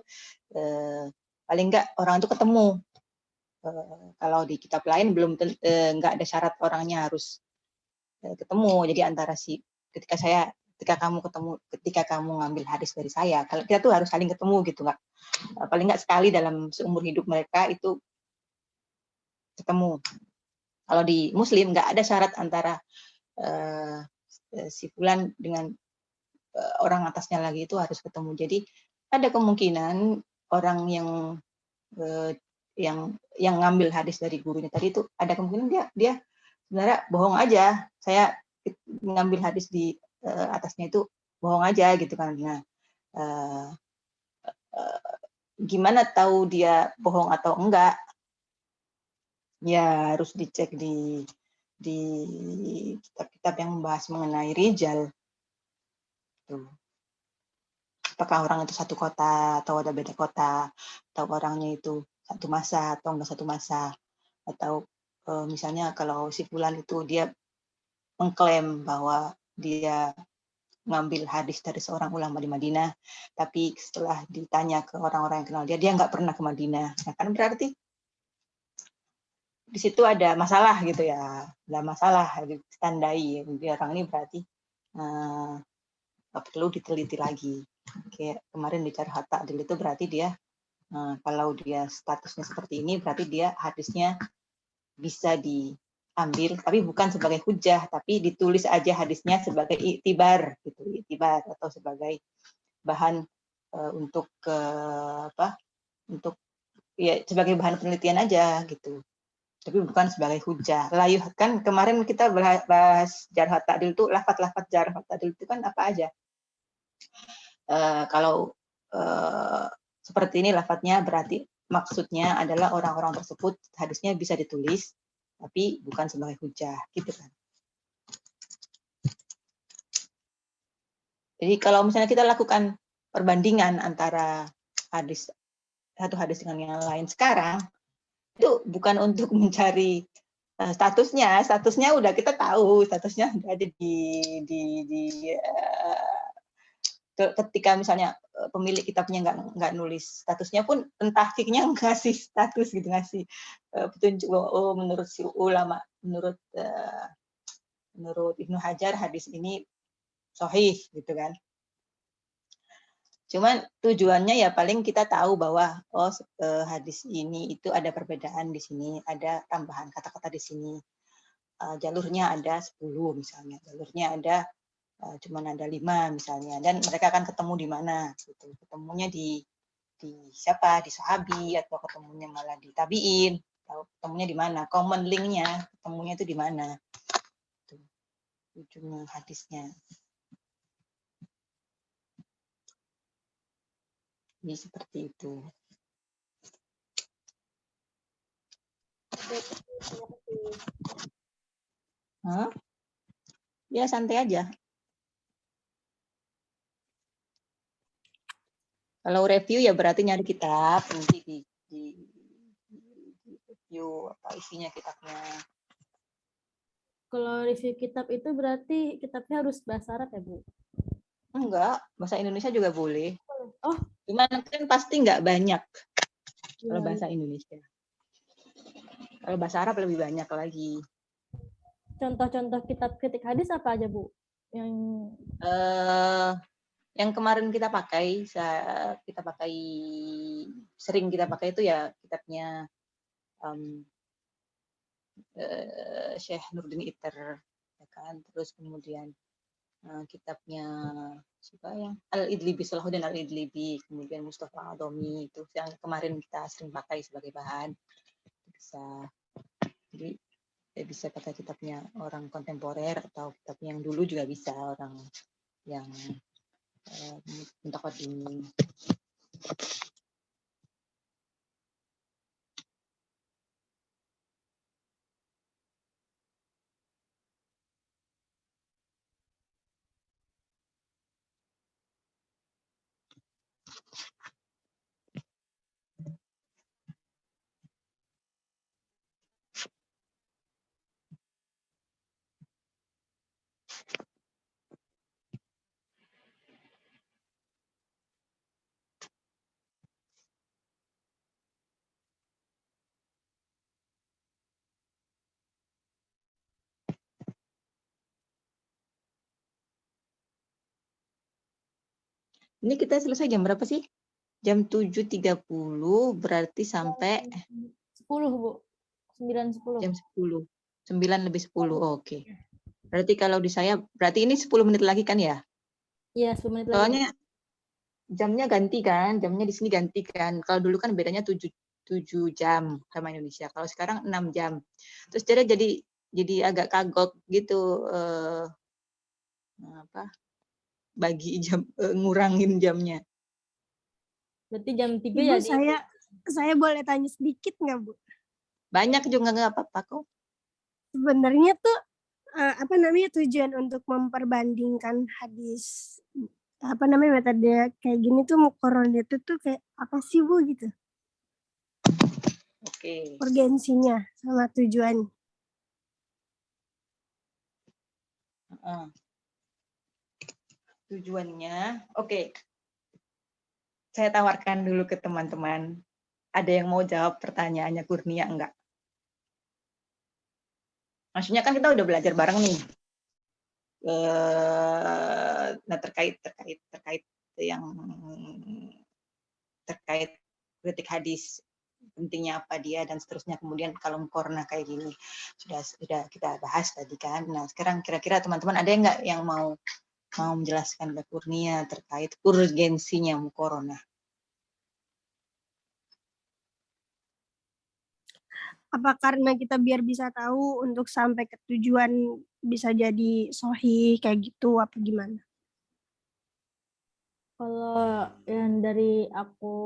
S1: paling enggak orang itu ketemu. Kalau di kitab lain belum enggak ada syarat orangnya harus ketemu. Jadi antara ketika kamu ngambil hadis dari saya, kalau kita tuh harus saling ketemu gitu, nggak paling nggak sekali dalam seumur hidup mereka itu ketemu. Kalau di Muslim nggak ada syarat antara si fulan dengan orang atasnya lagi itu harus ketemu. Jadi ada kemungkinan orang yang ngambil hadis dari gurunya tadi itu ada kemungkinan dia sebenarnya bohong aja. Saya ngambil hadis di atasnya itu bohong aja gitu kan. Nah, gimana tahu dia bohong atau enggak? Ya harus dicek di kitab-kitab yang membahas mengenai rijal. Tuh. Apakah orang itu satu kota atau ada beda kota, atau orangnya itu satu masa atau enggak satu masa, atau misalnya kalau si fulan itu dia mengklaim bahwa dia ngambil hadis dari seorang ulama di Madinah, tapi setelah ditanya ke orang-orang yang kenal dia nggak pernah ke Madinah. Nah, kan berarti di situ ada masalah gitu ya, ada masalah ditandai. Orang ini berarti perlu diteliti lagi. Kayak kemarin di Jarh Ta'dil itu berarti dia kalau dia statusnya seperti ini berarti dia hadisnya bisa diambil tapi bukan sebagai hujjah, tapi ditulis aja hadisnya sebagai iktibar gitu, iktibar atau sebagai bahan untuk ya sebagai bahan penelitian aja gitu, tapi bukan sebagai hujjah. Layu kan kemarin kita bahas Jarh Ta'dil itu lafaz-lafaz Jarh Ta'dil itu kan apa aja? Kalau seperti ini lafadznya berarti maksudnya adalah orang-orang tersebut hadisnya bisa ditulis tapi bukan sebagai hujjah gitu kan. Jadi kalau misalnya kita lakukan perbandingan antara satu hadis dengan yang lain sekarang, itu bukan untuk mencari statusnya udah kita tahu, statusnya ada ketika misalnya pemilik kitabnya nggak nulis statusnya pun tahqiqnya ngasih status gitu, ngasih petunjuk oh menurut si ulama, menurut Ibnu Hajar hadis ini sahih gitu kan. Cuman tujuannya ya paling kita tahu bahwa hadis ini itu ada perbedaan di sini, ada tambahan kata-kata di sini. Jalurnya ada 10 misalnya, jalurnya ada cuman ada 5 misalnya, dan mereka akan ketemu di mana gitu. Ketemunya di siapa, di sahabi, atau ketemunya malah di tabiin, atau ketemunya di mana, common link-nya ketemunya itu di mana, ujung hadisnya. Jadi seperti itu. Hah? Ya santai aja. Kalau review ya berarti nyari kitab, nanti di review apa isinya kitabnya.
S3: Kalau review kitab itu berarti kitabnya harus bahasa Arab ya, Bu?
S1: Enggak, bahasa Indonesia juga boleh.
S3: Oh,
S1: Cuman kan pasti nggak banyak kalau
S3: iya.
S1: bahasa Indonesia. Kalau bahasa Arab lebih banyak lagi.
S3: Contoh-contoh kitab kritik hadis apa aja, Bu?
S1: Yang kemarin kita pakai, sering kita pakai itu ya kitabnya Syekh Nurdin Iter, ya kan. Terus kemudian kitabnya siapa yang Al-Idlibi, Salahuddin Al-Idlibi, kemudian Mustafa Adomi, itu yang kemarin kita sering pakai sebagai bahan. Jadi bisa pakai kitabnya orang kontemporer atau kitabnya yang dulu juga bisa, orang yang mutaqaddimin. Ini kita selesai jam berapa sih? Jam 7.30 berarti sampai
S3: 10, Bu. 9.10.
S1: jam 10. 9 lebih 10. Oke. Berarti kalau di saya, berarti ini 10 menit lagi kan ya?
S3: Iya, 10 menit lagi.
S1: Soalnya jamnya ganti kan, jamnya di sini ganti kan. Kalau dulu kan bedanya 7 jam sama Indonesia. Kalau sekarang 6 jam. Terus jadi agak kagok gitu, bagi jam, ngurangin jamnya.
S3: Berarti jam 3
S6: Ibu,
S3: ya?
S6: saya boleh tanya sedikit nggak, Bu?
S1: Banyak juga nggak apa-apa kok.
S6: Sebenarnya tuh tujuan untuk memperbandingkan hadis metode kayak gini tuh muqaron itu tuh kayak apa sih, Bu, gitu?
S1: Oke.
S6: Urgensinya sama tujuan.
S1: Tujuannya, oke. Saya tawarkan dulu ke teman-teman. Ada yang mau jawab pertanyaannya Kurnia enggak? Maksudnya kan kita udah belajar bareng nih. Nah, terkait kritik hadis, pentingnya apa dia dan seterusnya. Kemudian kalau muqaronah kayak gini sudah kita bahas tadi kan. Nah, sekarang kira-kira teman-teman ada nggak yang mau menjelaskan ke Kurnia terkait urgensinya muqaronah?
S6: Apa karena kita biar bisa tahu untuk sampai ke tujuan bisa jadi sahih kayak gitu, apa gimana?
S3: Kalau yang dari aku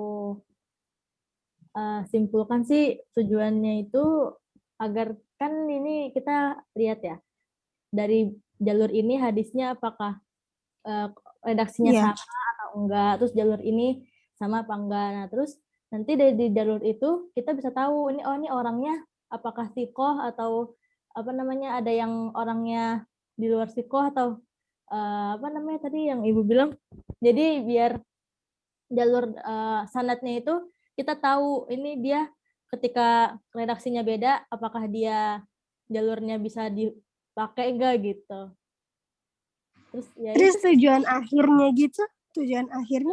S3: simpulkan sih tujuannya itu agar kan ini kita lihat ya dari jalur ini hadisnya apakah redaksinya
S6: Iya.
S3: sama atau enggak, terus jalur ini sama apa enggak. Nah, terus nanti dari jalur itu kita bisa tahu ini orangnya apakah sikoh atau ada yang orangnya di luar sikoh atau tadi yang Ibu bilang. Jadi biar jalur sanadnya itu kita tahu ini dia ketika redaksinya beda apakah dia jalurnya bisa dipakai enggak gitu.
S6: Terus tujuan akhirnya gitu, tujuan akhirnya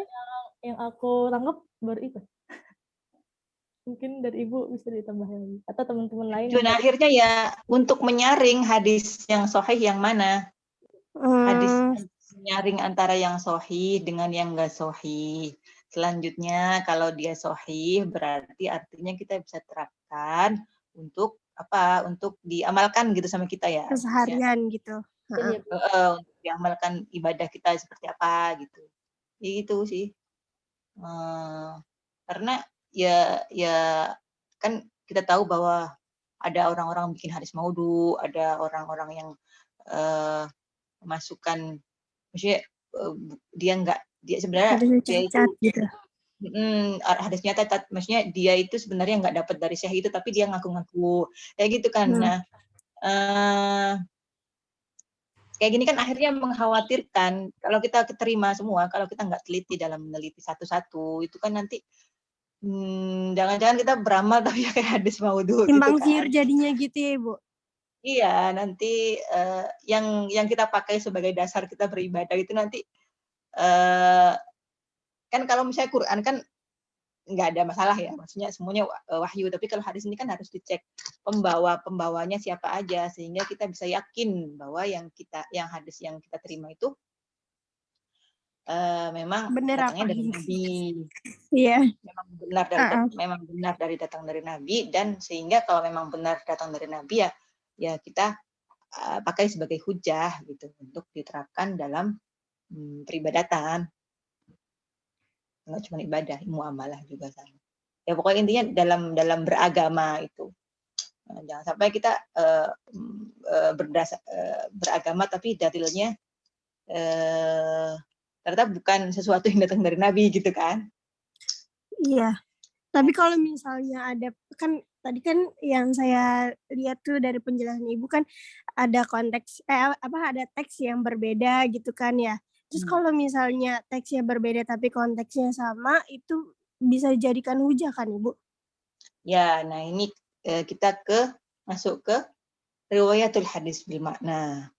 S3: yang aku tangkap baru itu. Mungkin dari Ibu bisa ditambahin lagi atau teman-teman lain.
S1: Tujuan akhirnya ya untuk menyaring hadis yang sahih yang mana. Hadis menyaring antara yang sahih dengan yang enggak sahih. Selanjutnya kalau dia sahih berarti artinya kita bisa terapkan untuk untuk diamalkan gitu sama kita ya.
S6: keseharian gitu.
S1: Untuk diamalkan ibadah kita seperti apa gitu. Itu sih. Karena ya kan kita tahu bahwa ada orang-orang bikin hadis maudhu, ada orang-orang yang memasukkan, maksudnya dia sebenarnya
S6: Hadisnya
S1: dia itu
S6: cacat gitu.
S1: hadisnya cacat, maksudnya dia itu sebenarnya nggak dapat dari syekh itu, tapi dia ngaku-ngaku kayak gitu kan. Nah, kayak gini kan akhirnya mengkhawatirkan kalau kita terima semua, kalau kita nggak teliti dalam meneliti satu-satu, itu kan nanti jangan-jangan kita beramal tapi ya kayak hadis maudhu gitu
S6: Timbang
S1: kan.
S6: siur jadinya gitu ya, Ibu.
S1: Iya, nanti yang kita pakai sebagai dasar kita beribadah itu nanti kan kalau misalnya Quran kan nggak ada masalah ya, maksudnya semuanya wahyu, tapi kalau hadis ini kan harus dicek pembawanya siapa aja, sehingga kita bisa yakin bahwa yang hadis yang kita terima itu memang
S6: Bener
S1: datangnya
S6: apa
S1: dari
S6: gitu.
S1: Nabi.
S6: Iya.
S1: Memang benar dari datang dari Nabi, dan sehingga kalau memang benar datang dari Nabi ya kita pakai sebagai hujah gitu untuk diterapkan dalam peribadatan. Nggak cuma ibadah, muamalah juga sama. Ya pokoknya intinya dalam beragama itu. Jangan sampai kita beragama tapi dalilnya ternyata bukan sesuatu yang datang dari Nabi gitu kan.
S6: Iya. Tapi kalau misalnya ada, kan tadi kan yang saya lihat tuh dari penjelasan Ibu kan ada konteks ada teks yang berbeda gitu kan ya. Terus kalau misalnya teksnya berbeda tapi konteksnya sama, itu bisa dijadikan hujah kan, Ibu?
S1: Ya, nah ini kita masuk ke riwayatul hadis bil makna.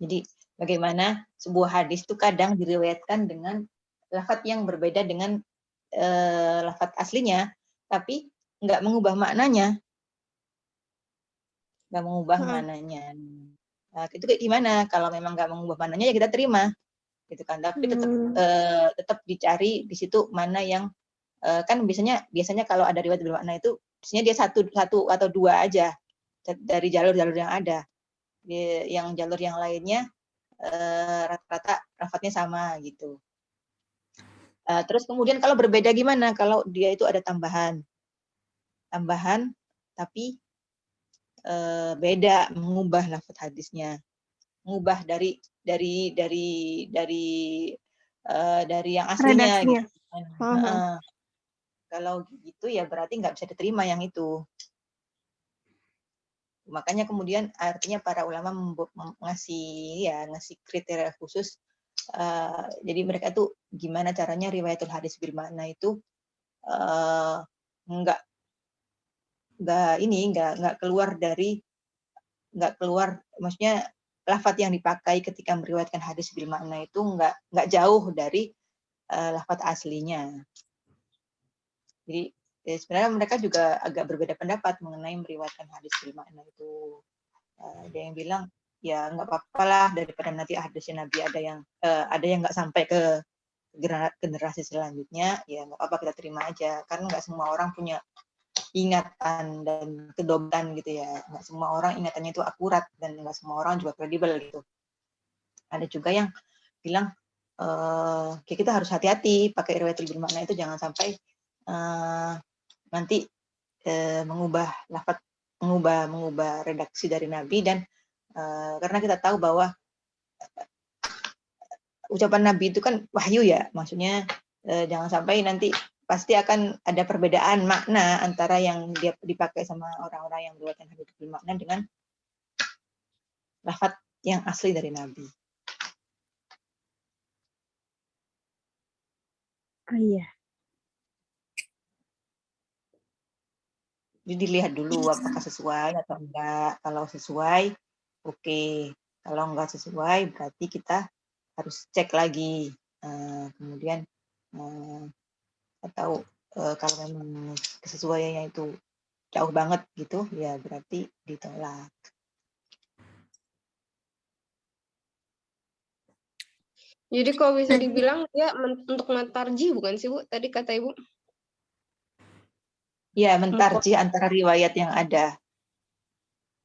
S1: Jadi bagaimana sebuah hadis itu kadang diriwayatkan dengan lafaz yang berbeda dengan lafaz aslinya, tapi nggak mengubah maknanya. Nggak mengubah maknanya. Nah, itu kayak gimana? Kalau memang nggak mengubah maknanya ya kita terima, gitu kan. Tapi tetap dicari di situ mana yang kan biasanya kalau ada riwayat bermakna itu biasanya dia satu atau dua aja dari jalur-jalur yang ada. Yang jalur yang lainnya rata-rata lafadznya sama gitu. Terus kemudian kalau berbeda gimana? Kalau dia itu ada tambahan tapi beda, mengubah lafaz hadisnya, mengubah dari yang aslinya gitu. Kalau gitu ya berarti nggak bisa diterima yang itu. Makanya kemudian artinya para ulama ngasih kriteria khusus. Jadi mereka tuh gimana caranya riwayatul hadis bil makna itu nggak keluar, maksudnya lafaz yang dipakai ketika meriwayatkan hadis bil makna itu nggak jauh dari lafaz aslinya. Jadi sebenarnya mereka juga agak berbeda pendapat mengenai meriwayatkan hadis bil makna itu. Ada yang bilang ya nggak apa-apa lah, daripada nanti hadisnya Nabi ada yang nggak sampai ke generasi selanjutnya, ya nggak apa-apa kita terima aja, karena nggak semua orang punya ingatan dan kedoban gitu ya, nggak semua orang ingatannya itu akurat dan nggak semua orang juga kredibel gitu. Ada juga yang bilang kita harus hati-hati pakai riwayatul bil makna itu, jangan sampai nanti mengubah lafaz, mengubah redaksi dari Nabi, dan karena kita tahu bahwa ucapan Nabi itu kan wahyu ya, maksudnya jangan sampai nanti pasti akan ada perbedaan makna antara yang dia dipakai sama orang-orang yang meriwayatkan hadis bil makna dengan lafaz yang asli dari Nabi.
S6: Oh iya.
S1: Jadi dilihat dulu apakah sesuai atau enggak. Kalau sesuai, oke. Kalau enggak sesuai, berarti kita harus cek lagi. Kemudian atau kalau memang kesesuaiannya itu jauh banget gitu, ya berarti ditolak.
S5: Jadi kalau bisa dibilang dia untuk mentarjih bukan sih Bu? Tadi kata Ibu.
S1: Ya, mentarjih antara riwayat yang ada.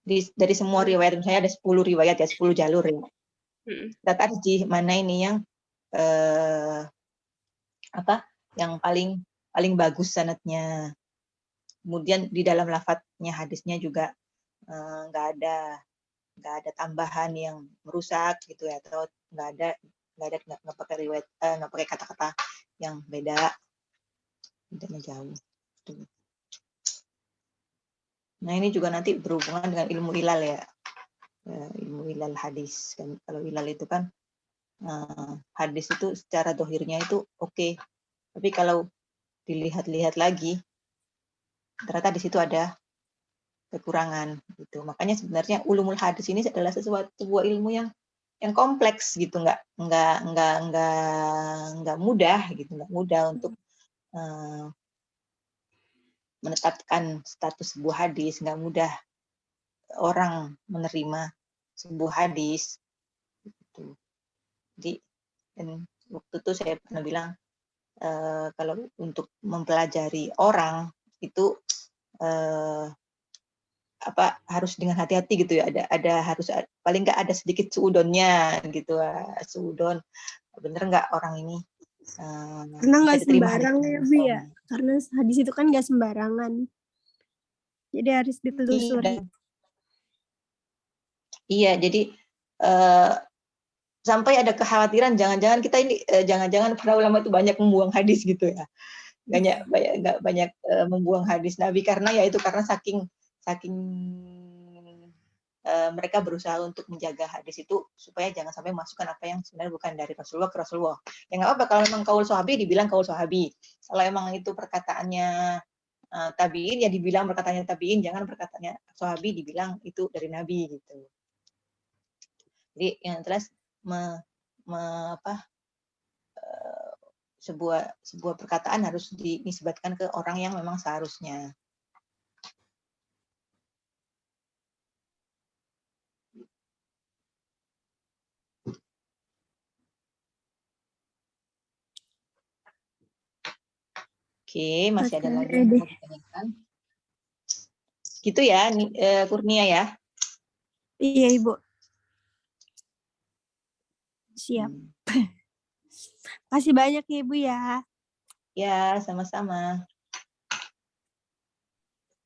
S1: Dari semua riwayat, misalnya ada 10 riwayat ya, 10 jalur ya. Kita tarjih mana ini yang yang paling bagus sanadnya. Kemudian di dalam lafadznya hadisnya juga nggak ada tambahan yang merusak gitu ya, atau nggak pakai riwayat, nggak pakai kata-kata yang beda, bedanya jauh. Nah ini juga nanti berhubungan dengan ilmu ilal ya, ilmu ilal hadis kan. Kalau ilal itu kan hadis itu secara dohirnya itu oke, tapi kalau dilihat-lihat lagi ternyata di situ ada kekurangan gitu. Makanya sebenarnya ulumul hadis ini adalah sebuah ilmu yang kompleks gitu, nggak mudah gitu, nggak mudah untuk menetapkan status sebuah hadis, nggak mudah orang menerima sebuah hadis gitu. Jadi dan waktu itu saya pernah bilang kalau untuk mempelajari orang itu harus dengan hati-hati gitu ya, harus paling nggak ada sedikit suudonnya gitu, suudon bener nggak orang ini
S6: Karena nggak
S1: bisa diterima
S6: sembarang ya Bu ya, karena hadis itu kan nggak sembarangan, jadi harus ditelusuri.
S1: Iya, jadi sampai ada kekhawatiran jangan-jangan kita ini jangan-jangan para ulama itu banyak membuang hadis gitu ya, banyak membuang hadis Nabi karena saking mereka berusaha untuk menjaga hadis itu supaya jangan sampai masukkan apa yang sebenarnya bukan dari Rasulullah ke Rasulullah. Ya nggak apa-apa kalau memang kaul sahabi dibilang kaul sahabi. Kalau emang itu perkataannya tabiin ya dibilang perkataannya tabiin, jangan perkataannya sahabi dibilang itu dari Nabi gitu. Jadi yang jelas sebuah perkataan harus dinisbatkan ke orang yang memang seharusnya. Oke, masih ada lagi yang mau ditanyakan? Gitu ya, Kurnia ya?
S6: Iya, Ibu. Siap. Kasih banyak ya, Ibu ya.
S1: Ya, sama-sama.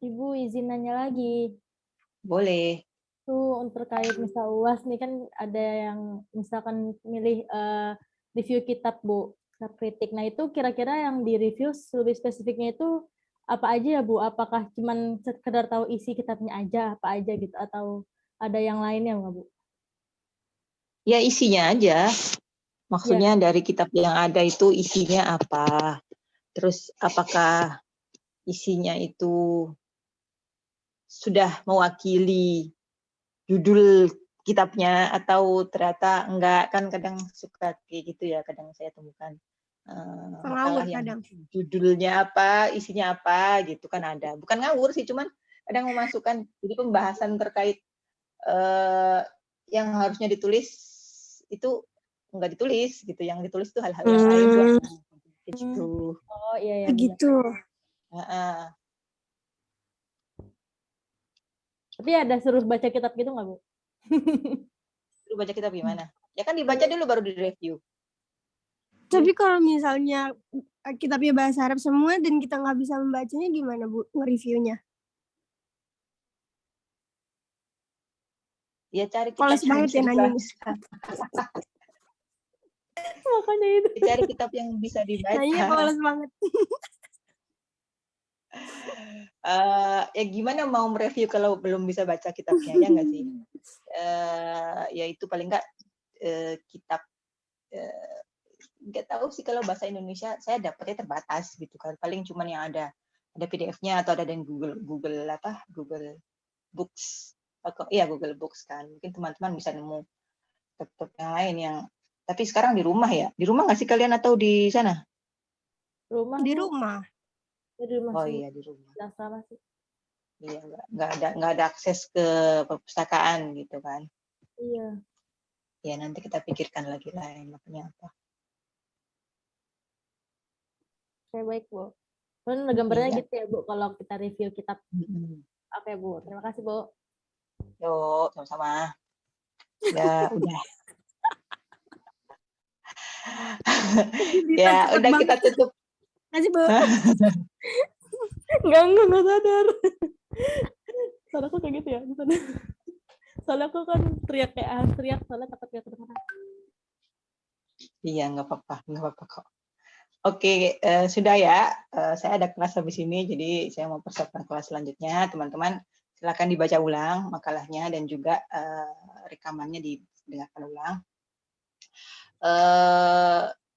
S3: Ibu izin nanya lagi.
S1: Boleh.
S3: Tuh terkait misal UAS nih kan ada yang misalkan milih review kitab Bu, kitab kritik. Nah itu kira-kira yang di-review lebih spesifiknya itu apa aja ya Bu? Apakah cuman sekedar tahu isi kitabnya aja, apa aja gitu? Atau ada yang lainnya nggak Bu?
S1: Ya isinya aja. Maksudnya dari kitab yang ada itu isinya apa? Terus apakah isinya itu sudah mewakili judul kitabnya atau ternyata enggak, kan kadang suka kayak gitu ya, kadang saya temukan makalah yang judulnya apa, isinya apa gitu kan ada. Bukan ngawur sih, cuman kadang memasukkan jadi pembahasan terkait yang harusnya ditulis itu enggak ditulis gitu, yang ditulis itu hal-hal yang lain gitu.
S3: Oh iya ya.
S6: Begitu.
S3: Tapi ada suruh baca kitab gitu nggak Bu?
S1: Suruh baca kitab gimana? Ya kan dibaca dulu baru di-review.
S6: Tapi kalau misalnya kitabnya bahasa Arab semua dan kita nggak bisa membacanya gimana Bu nge-reviewnya?
S1: Ya cari
S6: kitab yang bisa dibaca.
S3: Makanya itu.
S1: Cari kitab yang bisa dibaca.
S6: Nanya polos banget.
S1: Ya gimana mau mereview kalau belum bisa baca kitabnya, ya nggak sih? Ya itu paling nggak kitab, nggak tahu sih kalau bahasa Indonesia saya dapatnya terbatas gitu kan, paling cuman yang ada PDF-nya atau ada di Google Books, iya Google Books kan, mungkin teman-teman bisa nemu kitab yang lain yang, tapi sekarang di rumah ya, di rumah nggak sih kalian atau di sana?
S6: Di rumah.
S1: Oh iya di rumah.
S3: Sama sih.
S1: Iya nggak ada akses ke perpustakaan gitu kan?
S3: Iya.
S1: Ya nanti kita pikirkan lagi lah makanya apa.
S3: Oke baik Bu. Kan gambarnya gitu ya Bu kalau kita review kitab. Oke Bu, terima kasih Bu.
S1: Yuk sama-sama. Ya udah. Ya udah kita tutup.
S6: Kasih Bu.
S7: Enggak sadar. Soalnya aku kayak gitu ya di sana. Soalnya aku kan teriak soalnya takut gak kedengeran.
S1: Iya, nggak apa-apa kok. Oke, sudah ya. Saya ada kelas habis ini, jadi saya mau persiapkan kelas selanjutnya. Teman-teman, silakan dibaca ulang makalahnya dan juga rekamannya didengarkan ulang.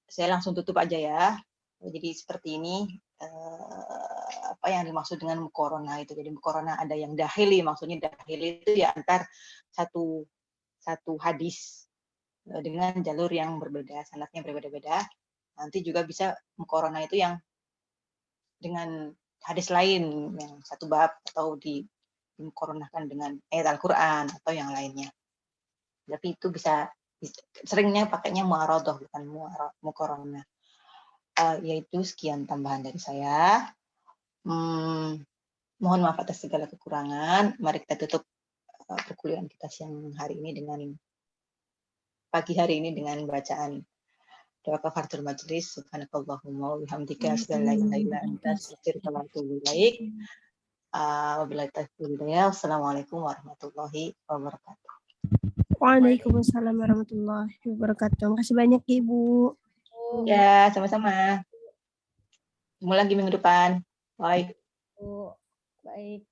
S1: Saya langsung tutup aja ya. Jadi seperti ini, apa yang dimaksud dengan mukorona itu. Jadi mukorona ada yang dahili, maksudnya dahili itu ya antar satu hadis dengan jalur yang berbeda, sanadnya berbeda-beda. Nanti juga bisa mukorona itu yang dengan hadis lain yang satu bab atau dimukoronakan dengan ayat Al-Quran atau yang lainnya. Tapi itu bisa seringnya pakainya mu'aradhah bukan mukorona. Yaitu sekian tambahan dari saya. Mohon maaf atas segala kekurangan. Mari kita tutup perkuliahan kita siang hari ini pagi hari ini dengan bacaan doa kafaratul majlis. Subhanakallahumma wa bihamdika asyhadu an la ilaha illa anta astaghfiruka wa atubu ilaik. Wabillahi taufiq wal hidayah. Wassalamualaikum warahmatullahi wabarakatuh.
S6: Waalaikumsalam warahmatullahi wabarakatuh. Terima kasih banyak Ibu.
S1: Ya, sama-sama. Ketemu lagi minggu depan. Bye.
S7: Baik.